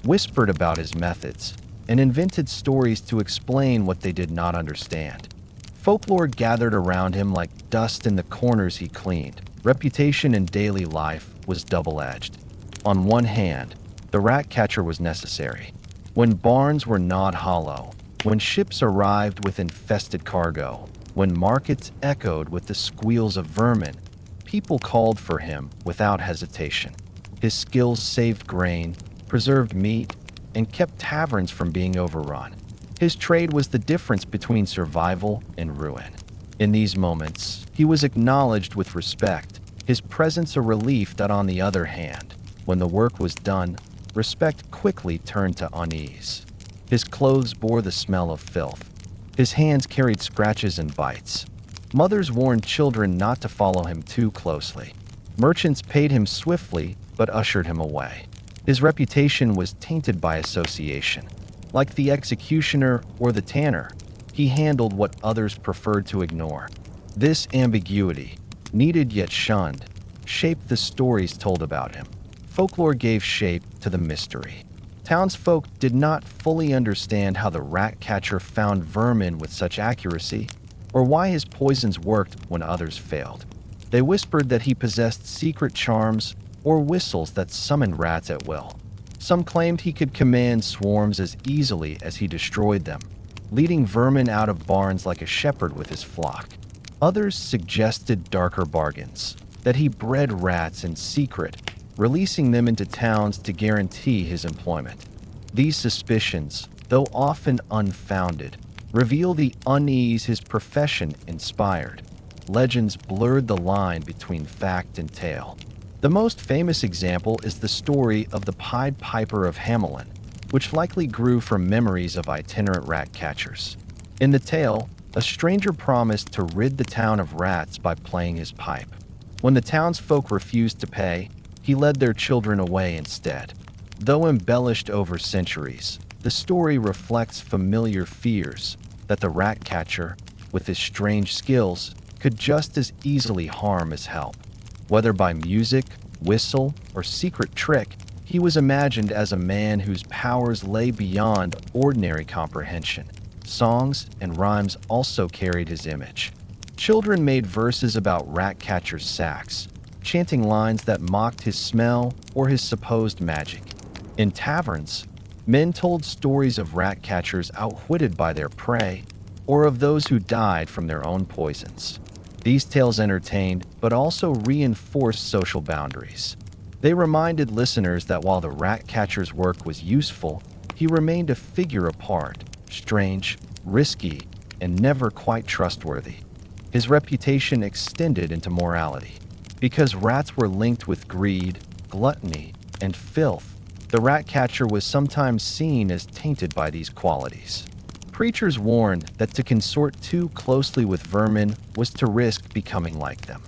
whispered about his methods, and invented stories to explain what they did not understand, folklore gathered around him like dust in the corners he cleaned. Reputation in daily life was double-edged. On one hand, the rat catcher was necessary. When barns were gnawed hollow, when ships arrived with infested cargo, when markets echoed with the squeals of vermin, people called for him without hesitation. His skills saved grain, preserved meat, and kept taverns from being overrun. His trade was the difference between survival and ruin. In these moments, he was acknowledged with respect, his presence a relief that, on the other hand, when the work was done, respect quickly turned to unease. His clothes bore the smell of filth. His hands carried scratches and bites. Mothers warned children not to follow him too closely. Merchants paid him swiftly, but ushered him away. His reputation was tainted by association. Like the executioner or the tanner, he handled what others preferred to ignore. This ambiguity, needed yet shunned, shaped the stories told about him. Folklore gave shape to the mystery. Townsfolk did not fully understand how the rat catcher found vermin with such accuracy, or why his poisons worked when others failed. They whispered that he possessed secret charms or whistles that summoned rats at will. Some claimed he could command swarms as easily as he destroyed them, leading vermin out of barns like a shepherd with his flock. Others suggested darker bargains, that he bred rats in secret, releasing them into towns to guarantee his employment. These suspicions, though often unfounded, reveal the unease his profession inspired. Legends blurred the line between fact and tale. The most famous example is the story of the Pied Piper of Hamelin, which likely grew from memories of itinerant rat catchers. In the tale, a stranger promised to rid the town of rats by playing his pipe. When the townsfolk refused to pay, he led their children away instead. Though embellished over centuries, the story reflects familiar fears that the rat catcher, with his strange skills, could just as easily harm as help. Whether by music, whistle, or secret trick, he was imagined as a man whose powers lay beyond ordinary comprehension. Songs and rhymes also carried his image. Children made verses about rat catcher's sacks, chanting lines that mocked his smell or his supposed magic. In taverns, men told stories of rat catchers outwitted by their prey, or of those who died from their own poisons. These tales entertained, but also reinforced social boundaries. They reminded listeners that while the rat catcher's work was useful, he remained a figure apart, strange, risky, and never quite trustworthy. His reputation extended into morality. Because rats were linked with greed, gluttony, and filth, the rat catcher was sometimes seen as tainted by these qualities. Preachers warned that to consort too closely with vermin was to risk becoming like them.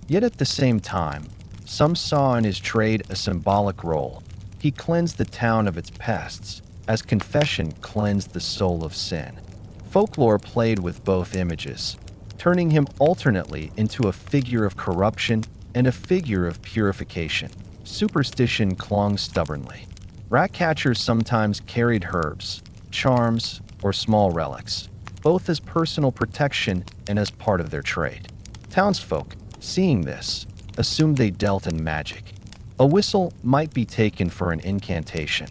Yet at the same time, some saw in his trade a symbolic role. He cleansed the town of its pests, as confession cleansed the soul of sin. Folklore played with both images, turning him alternately into a figure of corruption and a figure of purification. Superstition clung stubbornly. Rat catchers sometimes carried herbs, charms, or small relics, both as personal protection and as part of their trade. Townsfolk, seeing this, assumed they dealt in magic. A whistle might be taken for an incantation,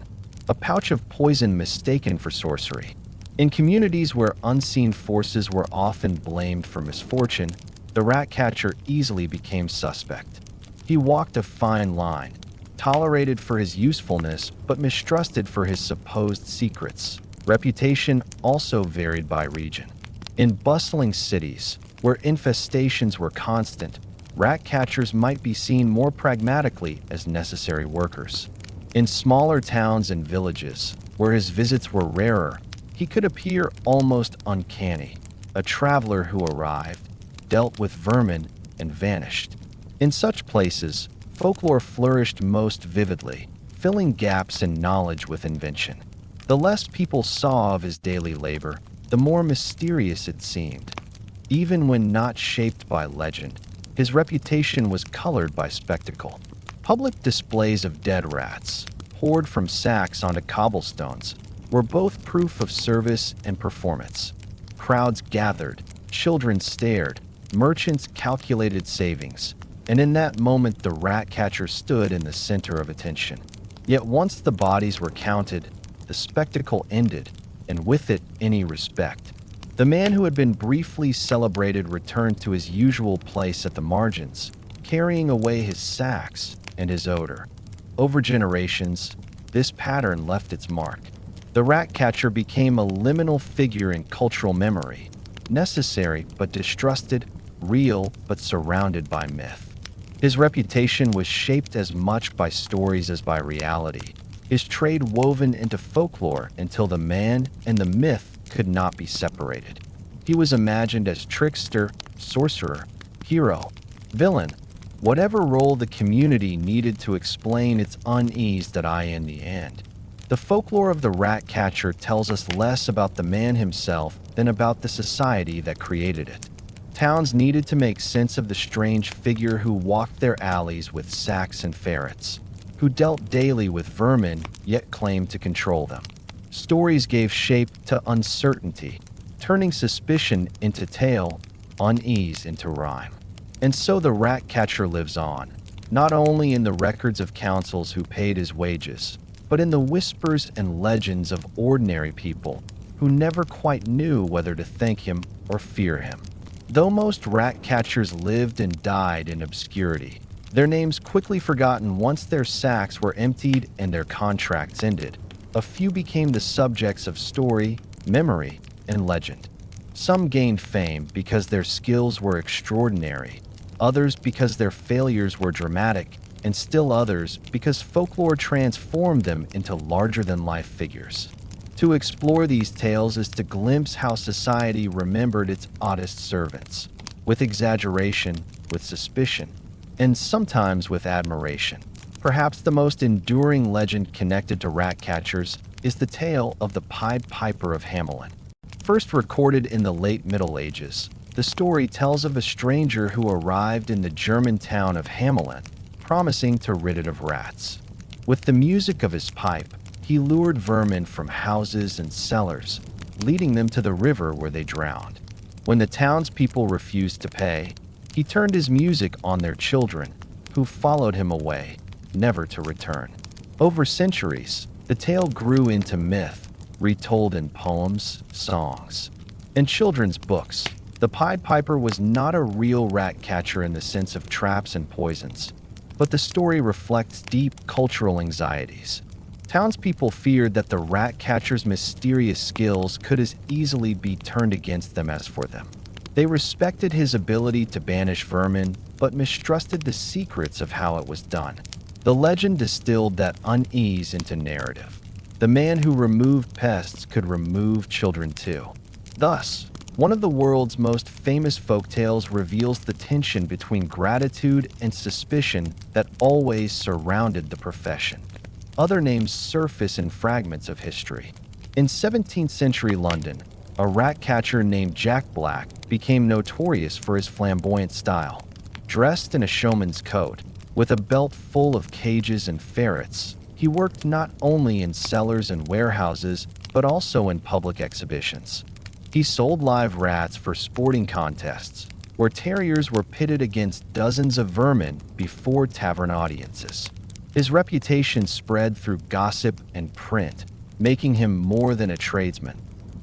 a pouch of poison mistaken for sorcery. In communities where unseen forces were often blamed for misfortune, the rat catcher easily became suspect. He walked a fine line, tolerated for his usefulness but mistrusted for his supposed secrets. Reputation also varied by region. In bustling cities, where infestations were constant, rat catchers might be seen more pragmatically as necessary workers. In smaller towns and villages, where his visits were rarer, he could appear almost uncanny, a traveler who arrived, dealt with vermin, and vanished. In such places, folklore flourished most vividly, filling gaps in knowledge with invention. The less people saw of his daily labor, the more mysterious it seemed. Even when not shaped by legend, his reputation was colored by spectacle. Public displays of dead rats, poured from sacks onto cobblestones, were both proof of service and performance. Crowds gathered, children stared, merchants calculated savings, and in that moment the rat catcher stood in the center of attention. Yet once the bodies were counted, the spectacle ended, and with it any respect. The man who had been briefly celebrated returned to his usual place at the margins, carrying away his sacks and his odor. Over generations, this pattern left its mark. The rat catcher became a liminal figure in cultural memory, necessary but distrusted, real but surrounded by myth. His reputation was shaped as much by stories as by reality, his trade woven into folklore until the man and the myth could not be separated. He was imagined as trickster, sorcerer, hero, villain, whatever role the community needed to explain its unease that I in the end. The folklore of the rat catcher tells us less about the man himself than about the society that created it. Towns needed to make sense of the strange figure who walked their alleys with sacks and ferrets, who dealt daily with vermin yet claimed to control them. Stories gave shape to uncertainty, turning suspicion into tale, unease into rhyme. And so the rat catcher lives on, not only in the records of councils who paid his wages, but in the whispers and legends of ordinary people who never quite knew whether to thank him or fear him. Though most rat catchers lived and died in obscurity, their names quickly forgotten once their sacks were emptied and their contracts ended. A few became the subjects of story, memory, and legend. Some gained fame because their skills were extraordinary, others because their failures were dramatic, and still others because folklore transformed them into larger-than-life figures. To explore these tales is to glimpse how society remembered its oddest servants, with exaggeration, with suspicion, and sometimes with admiration. Perhaps the most enduring legend connected to rat catchers is the tale of the Pied Piper of Hamelin. First recorded in the late Middle Ages, the story tells of a stranger who arrived in the German town of Hamelin, promising to rid it of rats. With the music of his pipe, he lured vermin from houses and cellars, leading them to the river where they drowned. When the townspeople refused to pay, he turned his music on their children, who followed him away, never to return. Over centuries, the tale grew into myth, retold in poems, songs, and children's books. The Pied Piper was not a real rat catcher in the sense of traps and poisons, but the story reflects deep cultural anxieties. Townspeople feared that the rat catcher's mysterious skills could as easily be turned against them as for them. They respected his ability to banish vermin, but mistrusted the secrets of how it was done. The legend distilled that unease into narrative. The man who removed pests could remove children too. Thus, one of the world's most famous folktales reveals the tension between gratitude and suspicion that always surrounded the profession. Other names surface in fragments of history. In 17th century London, a rat catcher named Jack Black became notorious for his flamboyant style. Dressed in a showman's coat, with a belt full of cages and ferrets, he worked not only in cellars and warehouses, but also in public exhibitions. He sold live rats for sporting contests, where terriers were pitted against dozens of vermin before tavern audiences. His reputation spread through gossip and print, making him more than a tradesman.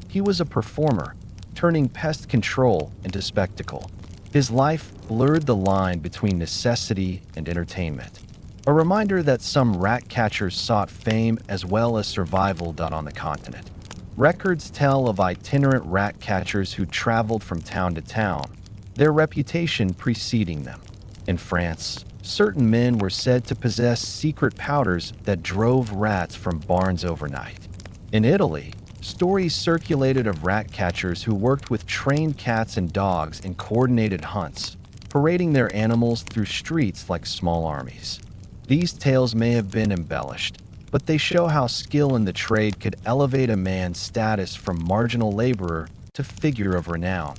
He was a performer, turning pest control into spectacle. His life blurred the line between necessity and entertainment, a reminder that some rat catchers sought fame as well as survival done on the continent. Records tell of itinerant rat catchers who traveled from town to town, their reputation preceding them. In France, certain men were said to possess secret powders that drove rats from barns overnight. In Italy, stories circulated of rat catchers who worked with trained cats and dogs in coordinated hunts, parading their animals through streets like small armies. These tales may have been embellished, but they show how skill in the trade could elevate a man's status from marginal laborer to figure of renown.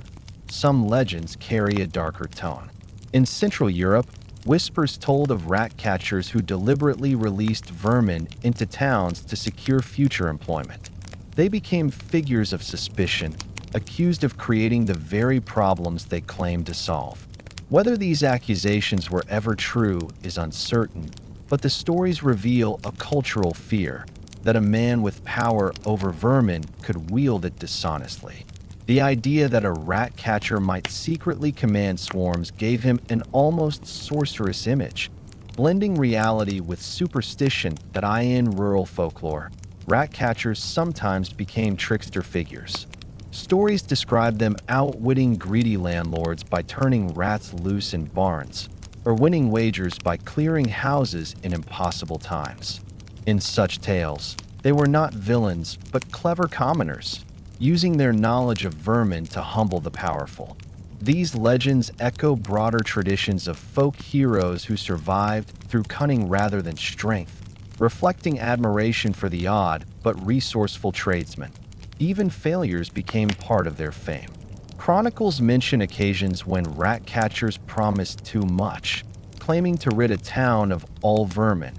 Some legends carry a darker tone. In Central Europe, whispers told of rat catchers who deliberately released vermin into towns to secure future employment. They became figures of suspicion, accused of creating the very problems they claimed to solve. Whether these accusations were ever true is uncertain, but the stories reveal a cultural fear that a man with power over vermin could wield it dishonestly. The idea that a rat catcher might secretly command swarms gave him an almost sorcerous image, blending reality with superstition that in rural folklore. Rat catchers sometimes became trickster figures. Stories describe them outwitting greedy landlords by turning rats loose in barns, or winning wagers by clearing houses in impossible times. In such tales, they were not villains but clever commoners, using their knowledge of vermin to humble the powerful. These legends echo broader traditions of folk heroes who survived through cunning rather than strength, reflecting admiration for the odd but resourceful tradesmen. Even failures became part of their fame. Chronicles mention occasions when rat catchers promised too much, claiming to rid a town of all vermin,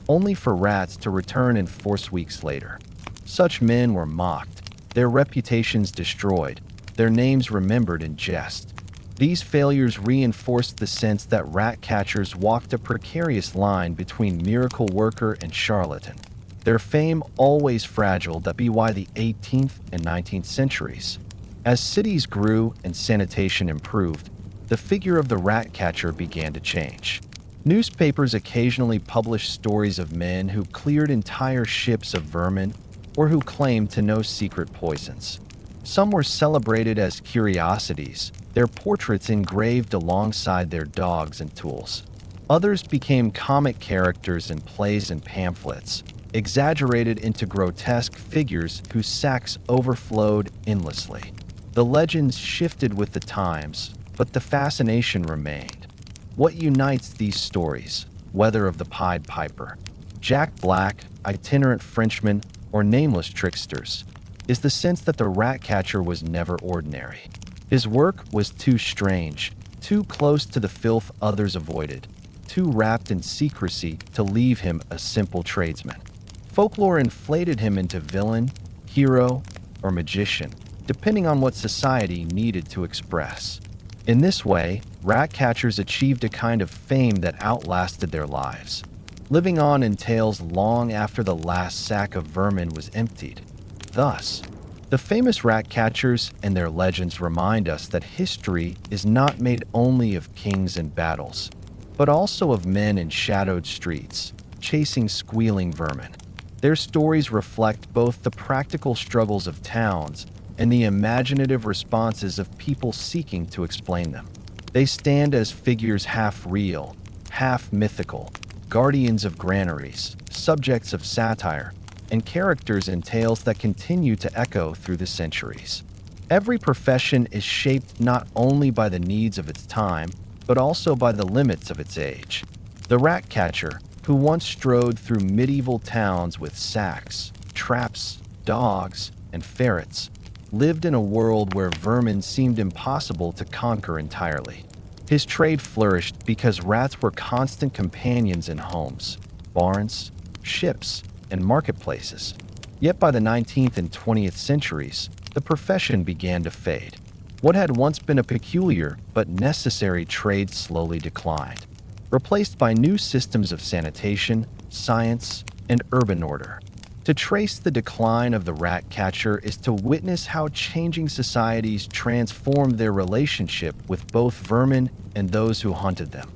only for rats to return in force weeks later. Such men were mocked, their reputations destroyed, their names remembered in jest. These failures reinforced the sense that rat catchers walked a precarious line between miracle worker and charlatan. Their fame always fragile that by the 18th and 19th centuries. As cities grew and sanitation improved, the figure of the rat catcher began to change. Newspapers occasionally published stories of men who cleared entire ships of vermin or who claimed to know secret poisons. Some were celebrated as curiosities, their portraits engraved alongside their dogs and tools. Others became comic characters in plays and pamphlets, exaggerated into grotesque figures whose sacks overflowed endlessly. The legends shifted with the times, but the fascination remained. What unites these stories, whether of the Pied Piper, Jack Black, itinerant Frenchman, or nameless tricksters, is the sense that the rat catcher was never ordinary. His work was too strange, too close to the filth others avoided, too wrapped in secrecy to leave him a simple tradesman. Folklore inflated him into villain, hero, or magician, depending on what society needed to express. In this way, rat catchers achieved a kind of fame that outlasted their lives, living on in tales long after the last sack of vermin was emptied. Thus, the famous rat catchers and their legends remind us that history is not made only of kings and battles, but also of men in shadowed streets, chasing squealing vermin. Their stories reflect both the practical struggles of towns and the imaginative responses of people seeking to explain them. They stand as figures half real, half mythical, guardians of granaries, subjects of satire, and characters in tales that continue to echo through the centuries. Every profession is shaped not only by the needs of its time, but also by the limits of its age. The rat catcher, who once strode through medieval towns with sacks, traps, dogs, and ferrets, lived in a world where vermin seemed impossible to conquer entirely. His trade flourished because rats were constant companions in homes, barns, ships, and marketplaces. Yet by the 19th and 20th centuries, the profession began to fade. What had once been a peculiar but necessary trade slowly declined, replaced by new systems of sanitation, science, and urban order. To trace the decline of the rat catcher is to witness how changing societies transformed their relationship with both vermin and those who hunted them.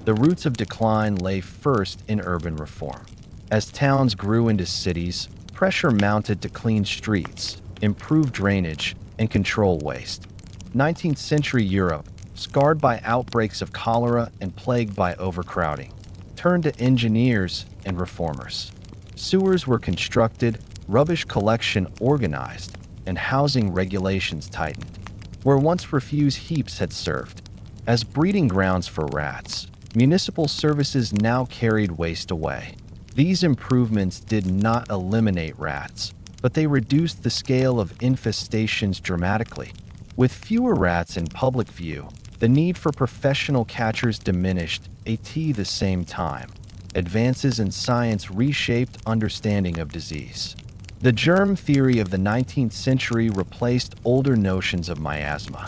The roots of decline lay first in urban reform. As towns grew into cities, pressure mounted to clean streets, improve drainage, and control waste. 19th century Europe, scarred by outbreaks of cholera and plagued by overcrowding, turned to engineers and reformers. Sewers were constructed, rubbish collection organized, and housing regulations tightened. Where once refuse heaps had served as breeding grounds for rats, municipal services now carried waste away. These improvements did not eliminate rats, but they reduced the scale of infestations dramatically. With fewer rats in public view, the need for professional catchers diminished at the same time. Advances in science reshaped understanding of disease. The germ theory of the 19th century replaced older notions of miasma.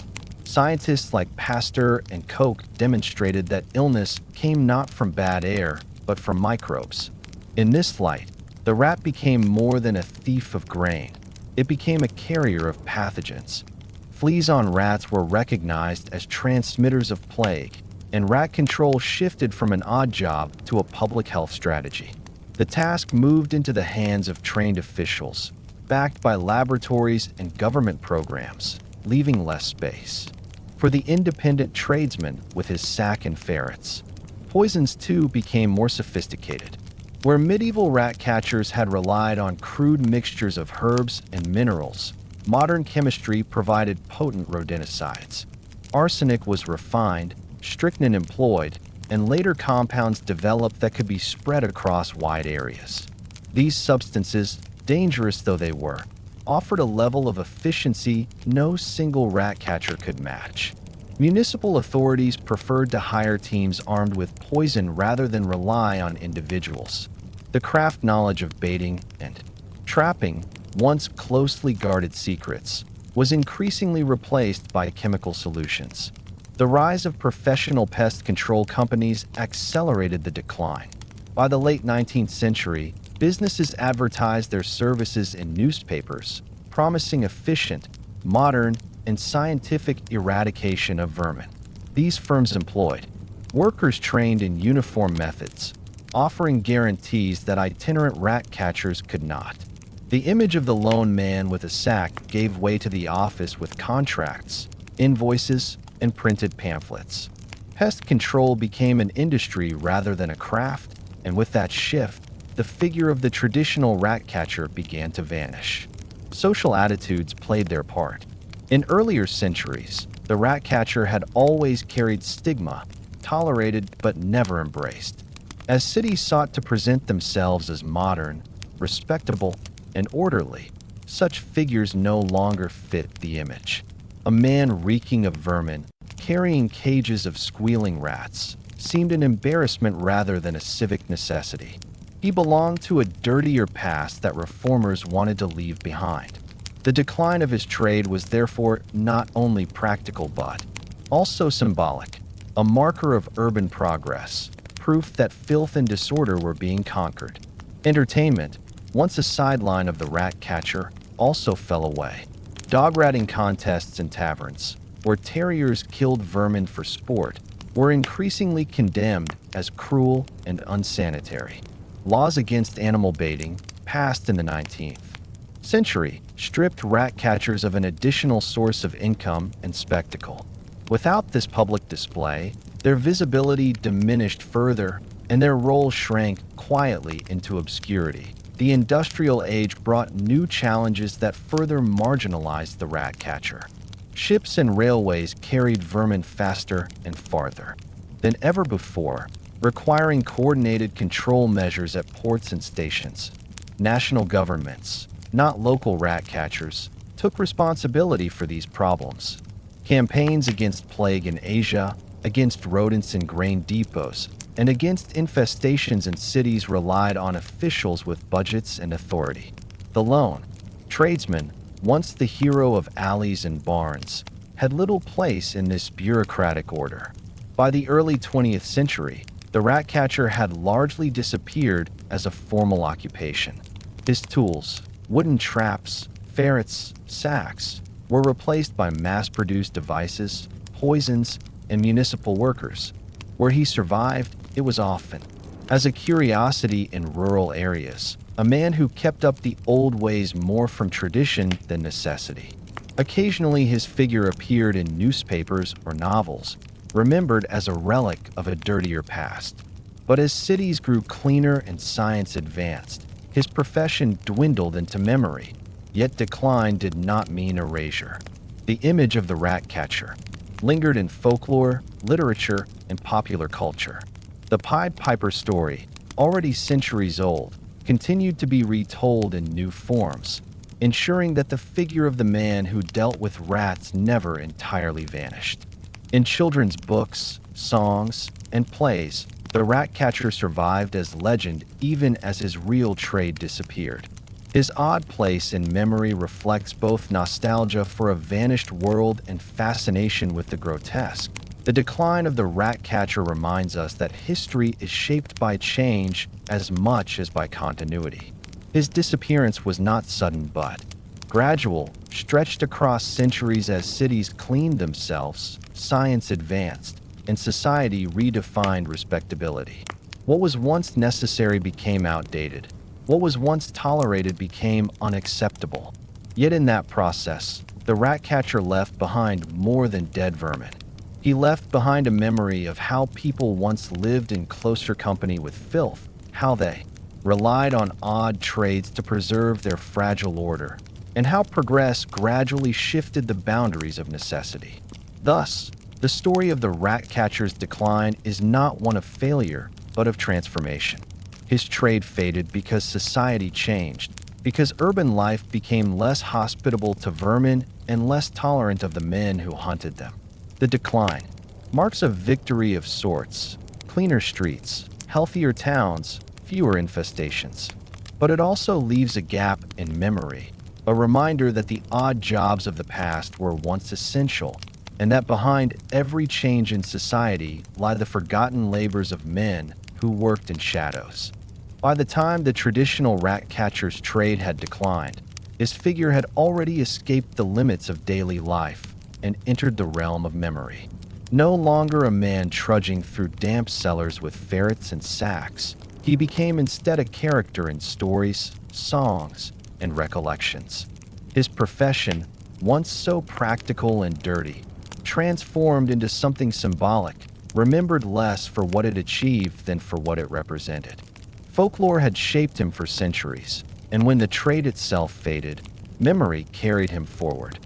Scientists like Pasteur and Koch demonstrated that illness came not from bad air, but from microbes. In this light, the rat became more than a thief of grain. It became a carrier of pathogens. Fleas on rats were recognized as transmitters of plague, and rat control shifted from an odd job to a public health strategy. The task moved into the hands of trained officials, backed by laboratories and government programs, leaving less space for the independent tradesman with his sack and ferrets. Poisons, too, became more sophisticated. Where medieval rat catchers had relied on crude mixtures of herbs and minerals, modern chemistry provided potent rodenticides. Arsenic was refined, strychnine employed, and later compounds developed that could be spread across wide areas. These substances, dangerous though they were, offered a level of efficiency no single rat catcher could match. Municipal authorities preferred to hire teams armed with poison rather than rely on individuals. The craft knowledge of baiting and trapping, once closely guarded secrets, was increasingly replaced by chemical solutions. The rise of professional pest control companies accelerated the decline. By the late 19th century, businesses advertised their services in newspapers, promising efficient, modern, and scientific eradication of vermin. These firms employed workers trained in uniform methods, offering guarantees that itinerant rat catchers could not. The image of the lone man with a sack gave way to the office with contracts, invoices, and printed pamphlets. Pest control became an industry rather than a craft, and with that shift, the figure of the traditional rat catcher began to vanish. Social attitudes played their part. In earlier centuries, the rat catcher had always carried stigma, tolerated but never embraced. As cities sought to present themselves as modern, respectable, and orderly, such figures no longer fit the image. A man reeking of vermin, carrying cages of squealing rats, seemed an embarrassment rather than a civic necessity. He belonged to a dirtier past that reformers wanted to leave behind. The decline of his trade was therefore not only practical but also symbolic, a marker of urban progress, proof that filth and disorder were being conquered. Entertainment, once a sideline of the rat catcher, also fell away. Dog ratting contests in taverns, where terriers killed vermin for sport, were increasingly condemned as cruel and unsanitary. Laws against animal baiting, passed in the 19th century, stripped rat catchers of an additional source of income and spectacle. Without this public display, their visibility diminished further, and their role shrank quietly into obscurity. The industrial age brought new challenges that further marginalized the rat catcher. Ships and railways carried vermin faster and farther than ever before, requiring coordinated control measures at ports and stations. National governments, not local rat catchers, took responsibility for these problems. Campaigns against plague in Asia, against rodents in grain depots, and against infestations in cities relied on officials with budgets and authority. The lone tradesman, once the hero of alleys and barns, had little place in this bureaucratic order. By the early 20th century, the rat catcher had largely disappeared as a formal occupation. His tools, wooden traps, ferrets, sacks, were replaced by mass-produced devices, poisons, and municipal workers. Where he survived, it was often As a curiosity in rural areas, a man who kept up the old ways more from tradition than necessity. Occasionally, his figure appeared in newspapers or novels, remembered as a relic of a dirtier past. But as cities grew cleaner and science advanced, his profession dwindled into memory. Yet decline did not mean erasure. The image of the rat catcher lingered in folklore, literature, and popular culture. The Pied Piper story, already centuries old, continued to be retold in new forms, ensuring that the figure of the man who dealt with rats never entirely vanished. In children's books, songs, and plays, the rat catcher survived as legend even as his real trade disappeared. His odd place in memory reflects both nostalgia for a vanished world and fascination with the grotesque. The decline of the rat catcher reminds us that history is shaped by change as much as by continuity. His disappearance was not sudden but gradual, stretched across centuries as cities cleaned themselves, science advanced, and society redefined respectability. What was once necessary became outdated. What was once tolerated became unacceptable. Yet in that process, the rat catcher left behind more than dead vermin. He left behind a memory of how people once lived in closer company with filth, how they relied on odd trades to preserve their fragile order, and how progress gradually shifted the boundaries of necessity. Thus, the story of the rat catcher's decline is not one of failure, but of transformation. His trade faded because society changed, because urban life became less hospitable to vermin and less tolerant of the men who hunted them. The decline marks a victory of sorts: cleaner streets, healthier towns, fewer infestations. But it also leaves a gap in memory, a reminder that the odd jobs of the past were once essential, and that behind every change in society lie the forgotten labors of men who worked in shadows. By the time the traditional rat catcher's trade had declined, his figure had already escaped the limits of daily life and entered the realm of memory. No longer a man trudging through damp cellars with ferrets and sacks, he became instead a character in stories, songs, and recollections. His profession, once so practical and dirty, transformed into something symbolic, remembered less for what it achieved than for what it represented. Folklore had shaped him for centuries, and when the trade itself faded, memory carried him forward.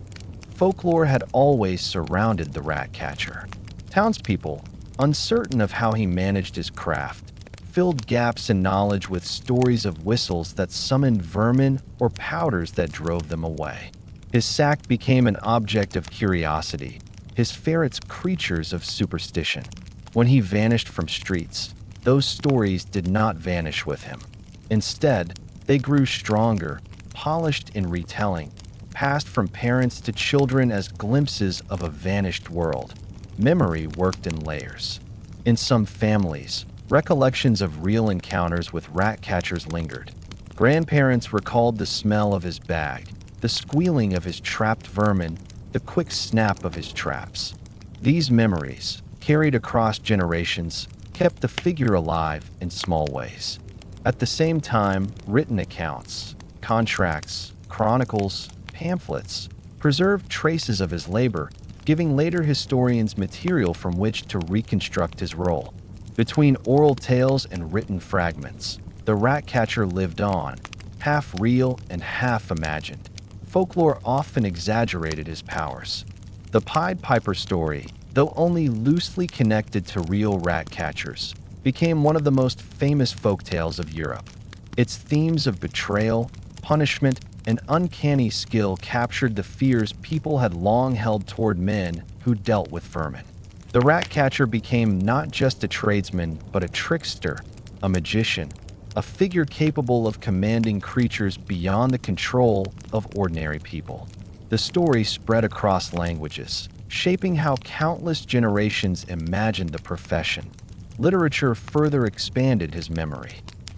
Folklore had always surrounded the rat catcher. Townspeople, uncertain of how he managed his craft, filled gaps in knowledge with stories of whistles that summoned vermin or powders that drove them away. His sack became an object of curiosity, his ferrets creatures of superstition. When he vanished from streets, those stories did not vanish with him. Instead, they grew stronger, polished in retelling, passed from parents to children as glimpses of a vanished world. Memory worked in layers. In some families, recollections of real encounters with rat catchers lingered. Grandparents recalled the smell of his bag, the squealing of his trapped vermin, the quick snap of his traps. These memories, carried across generations, kept the figure alive in small ways. At the same time, written accounts, contracts, chronicles, pamphlets preserved traces of his labor, giving later historians material from which to reconstruct his role. Between oral tales and written fragments, the rat catcher lived on, half real and half imagined. Folklore often exaggerated his powers. The Pied Piper story, though only loosely connected to real rat catchers, became one of the most famous folktales of Europe. Its themes of betrayal, punishment, and uncanny skill captured the fears people had long held toward men who dealt with vermin. The rat catcher became not just a tradesman, but a trickster, a magician, a figure capable of commanding creatures beyond the control of ordinary people. The story spread across languages, shaping how countless generations imagined the profession. Literature further expanded his memory.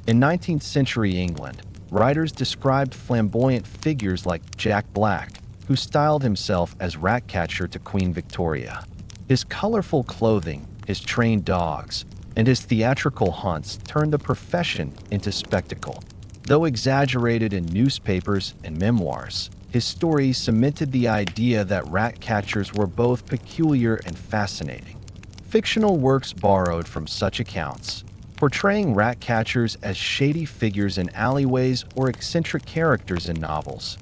In 19th century England, writers described flamboyant figures like Jack Black, who styled himself as rat catcher to Queen Victoria. His colorful clothing, his trained dogs, and his theatrical hunts turned the profession into spectacle. Though exaggerated in newspapers and memoirs, his stories cemented the idea that rat catchers were both peculiar and fascinating. Fictional works borrowed from such accounts, portraying rat catchers as shady figures in alleyways or eccentric characters in novels.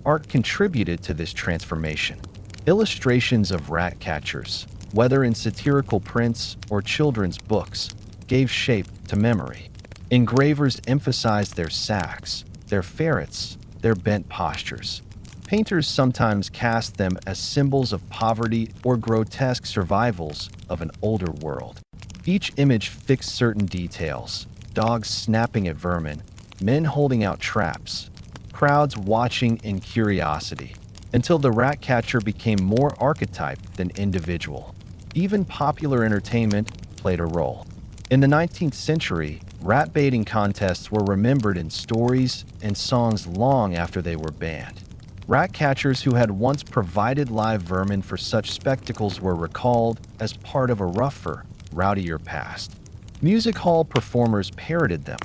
Art contributed to this transformation. Illustrations of rat catchers, whether in satirical prints or children's books, gave shape to memory. Engravers emphasized their sacks, their ferrets, their bent postures. Painters sometimes cast them as symbols of poverty or grotesque survivals of an older world. Each image fixed certain details: dogs snapping at vermin, men holding out traps, crowds watching in curiosity, until the rat catcher became more archetype than individual. Even popular entertainment played a role. In the 19th century, rat baiting contests were remembered in stories and songs long after they were banned. Rat catchers who had once provided live vermin for such spectacles were recalled as part of a rougher, rowdier past. Music hall performers parodied them,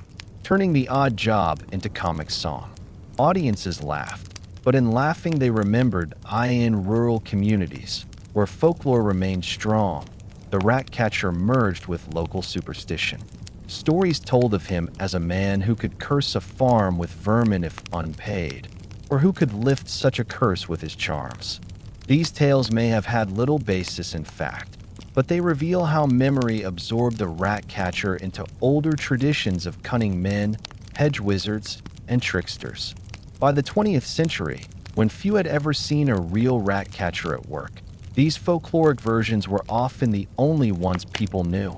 turning the odd job into comic song. Audiences laughed, but in laughing they remembered in rural communities, where folklore remained strong, the rat catcher merged with local superstition. Stories told of him as a man who could curse a farm with vermin if unpaid, or who could lift such a curse with his charms. These tales may have had little basis in fact, but they reveal how memory absorbed the rat catcher into older traditions of cunning men, hedge wizards, and tricksters. By the 20th century, when few had ever seen a real rat catcher at work, these folkloric versions were often the only ones people knew.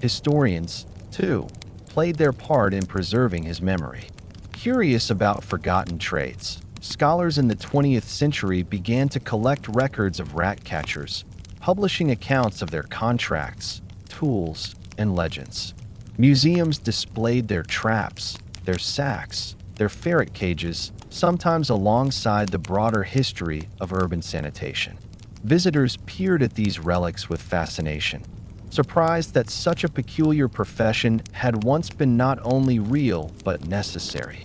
Historians, too, played their part in preserving his memory. Curious about forgotten traits, scholars in the 20th century began to collect records of rat catchers, publishing accounts of their contracts, tools, and legends. Museums displayed their traps, their sacks, their ferret cages, sometimes alongside the broader history of urban sanitation. Visitors peered at these relics with fascination, surprised that such a peculiar profession had once been not only real but necessary.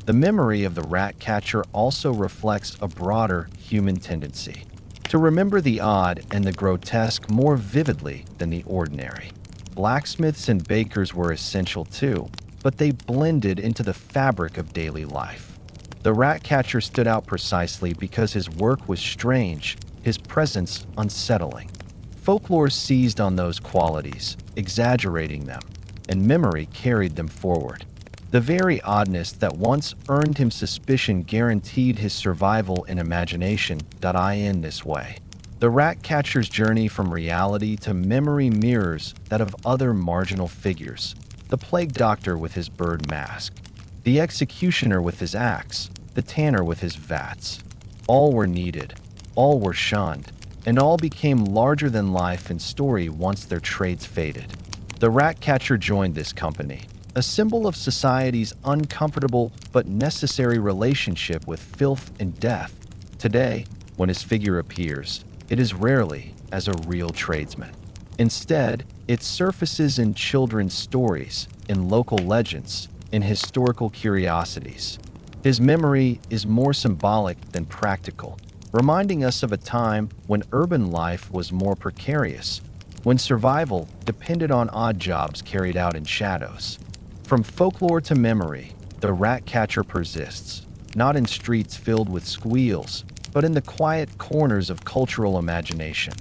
The memory of the rat catcher also reflects a broader human tendency to remember the odd and the grotesque more vividly than the ordinary. Blacksmiths and bakers were essential too, but they blended into the fabric of daily life. The rat catcher stood out precisely because his work was strange, his presence unsettling. Folklore seized on those qualities, exaggerating them, and memory carried them forward. The very oddness that once earned him suspicion guaranteed his survival in imagination. In this way, the rat catcher's journey from reality to memory mirrors that of other marginal figures: the plague doctor with his bird mask, the executioner with his axe, the tanner with his vats. All were needed, all were shunned, and all became larger than life in story once their trades faded. The rat catcher joined this company, a symbol of society's uncomfortable but necessary relationship with filth and death. Today, when his figure appears, it is rarely as a real tradesman. Instead, it surfaces in children's stories, in local legends, in historical curiosities. His memory is more symbolic than practical, reminding us of a time when urban life was more precarious, when survival depended on odd jobs carried out in shadows. From folklore to memory, the rat catcher persists, not in streets filled with squeals, but in the quiet corners of cultural imagination.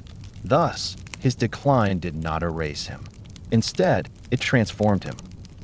Thus, his decline did not erase him. Instead, it transformed him.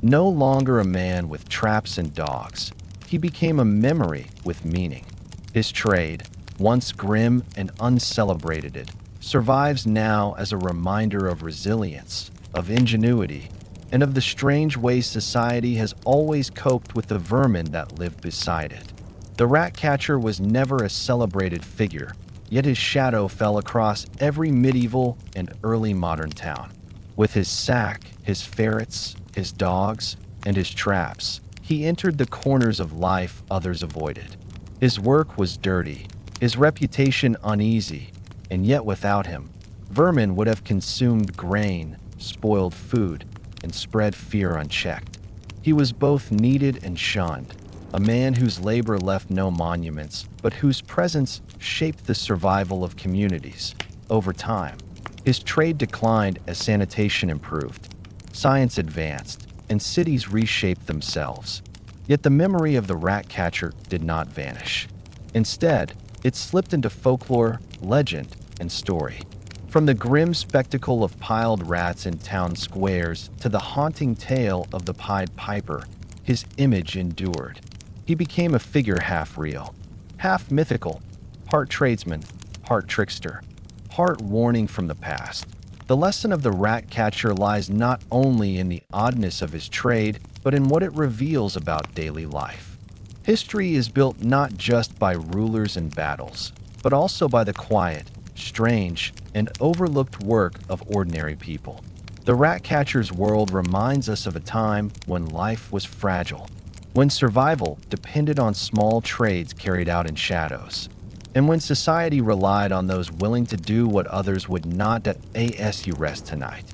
No longer a man with traps and dogs, he became a memory with meaning. His trade, once grim and uncelebrated, survives now as a reminder of resilience, of ingenuity, and of the strange ways society has always coped with the vermin that lived beside it. The rat catcher was never a celebrated figure, yet his shadow fell across every medieval and early modern town. With his sack, his ferrets, his dogs, and his traps, he entered the corners of life others avoided. His work was dirty, his reputation uneasy, and yet without him, vermin would have consumed grain, spoiled food, and spread fear unchecked. He was both needed and shunned, a man whose labor left no monuments, but whose presence shaped the survival of communities. Over time, his trade declined as sanitation improved, science advanced, and cities reshaped themselves. Yet the memory of the rat catcher did not vanish. Instead, it slipped into folklore, legend, and story. From the grim spectacle of piled rats in town squares to the haunting tale of the Pied Piper, his image endured. He became a figure half real, half mythical, part tradesman, part trickster, part warning from the past. The lesson of the rat catcher lies not only in the oddness of his trade, but in what it reveals about daily life. History is built not just by rulers and battles, but also by the quiet, strange, and overlooked work of ordinary people. The rat catcher's world reminds us of a time when life was fragile, when survival depended on small trades carried out in shadows, and when society relied on those willing to do what others would not. As you rest tonight,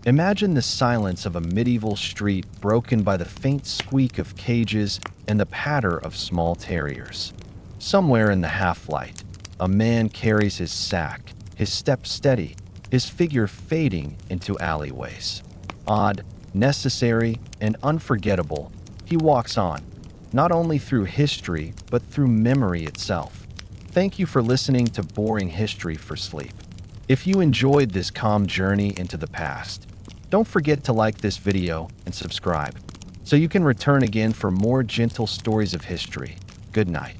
imagine the silence of a medieval street broken by the faint squeak of cages and the patter of small terriers. Somewhere in the half-light, a man carries his sack, his step steady, his figure fading into alleyways. Odd, necessary, and unforgettable, he walks on, not only through history, but through memory itself. Thank you for listening to Boring History for Sleep. If you enjoyed this calm journey into the past, don't forget to like this video and subscribe, so you can return again for more gentle stories of history. Good night.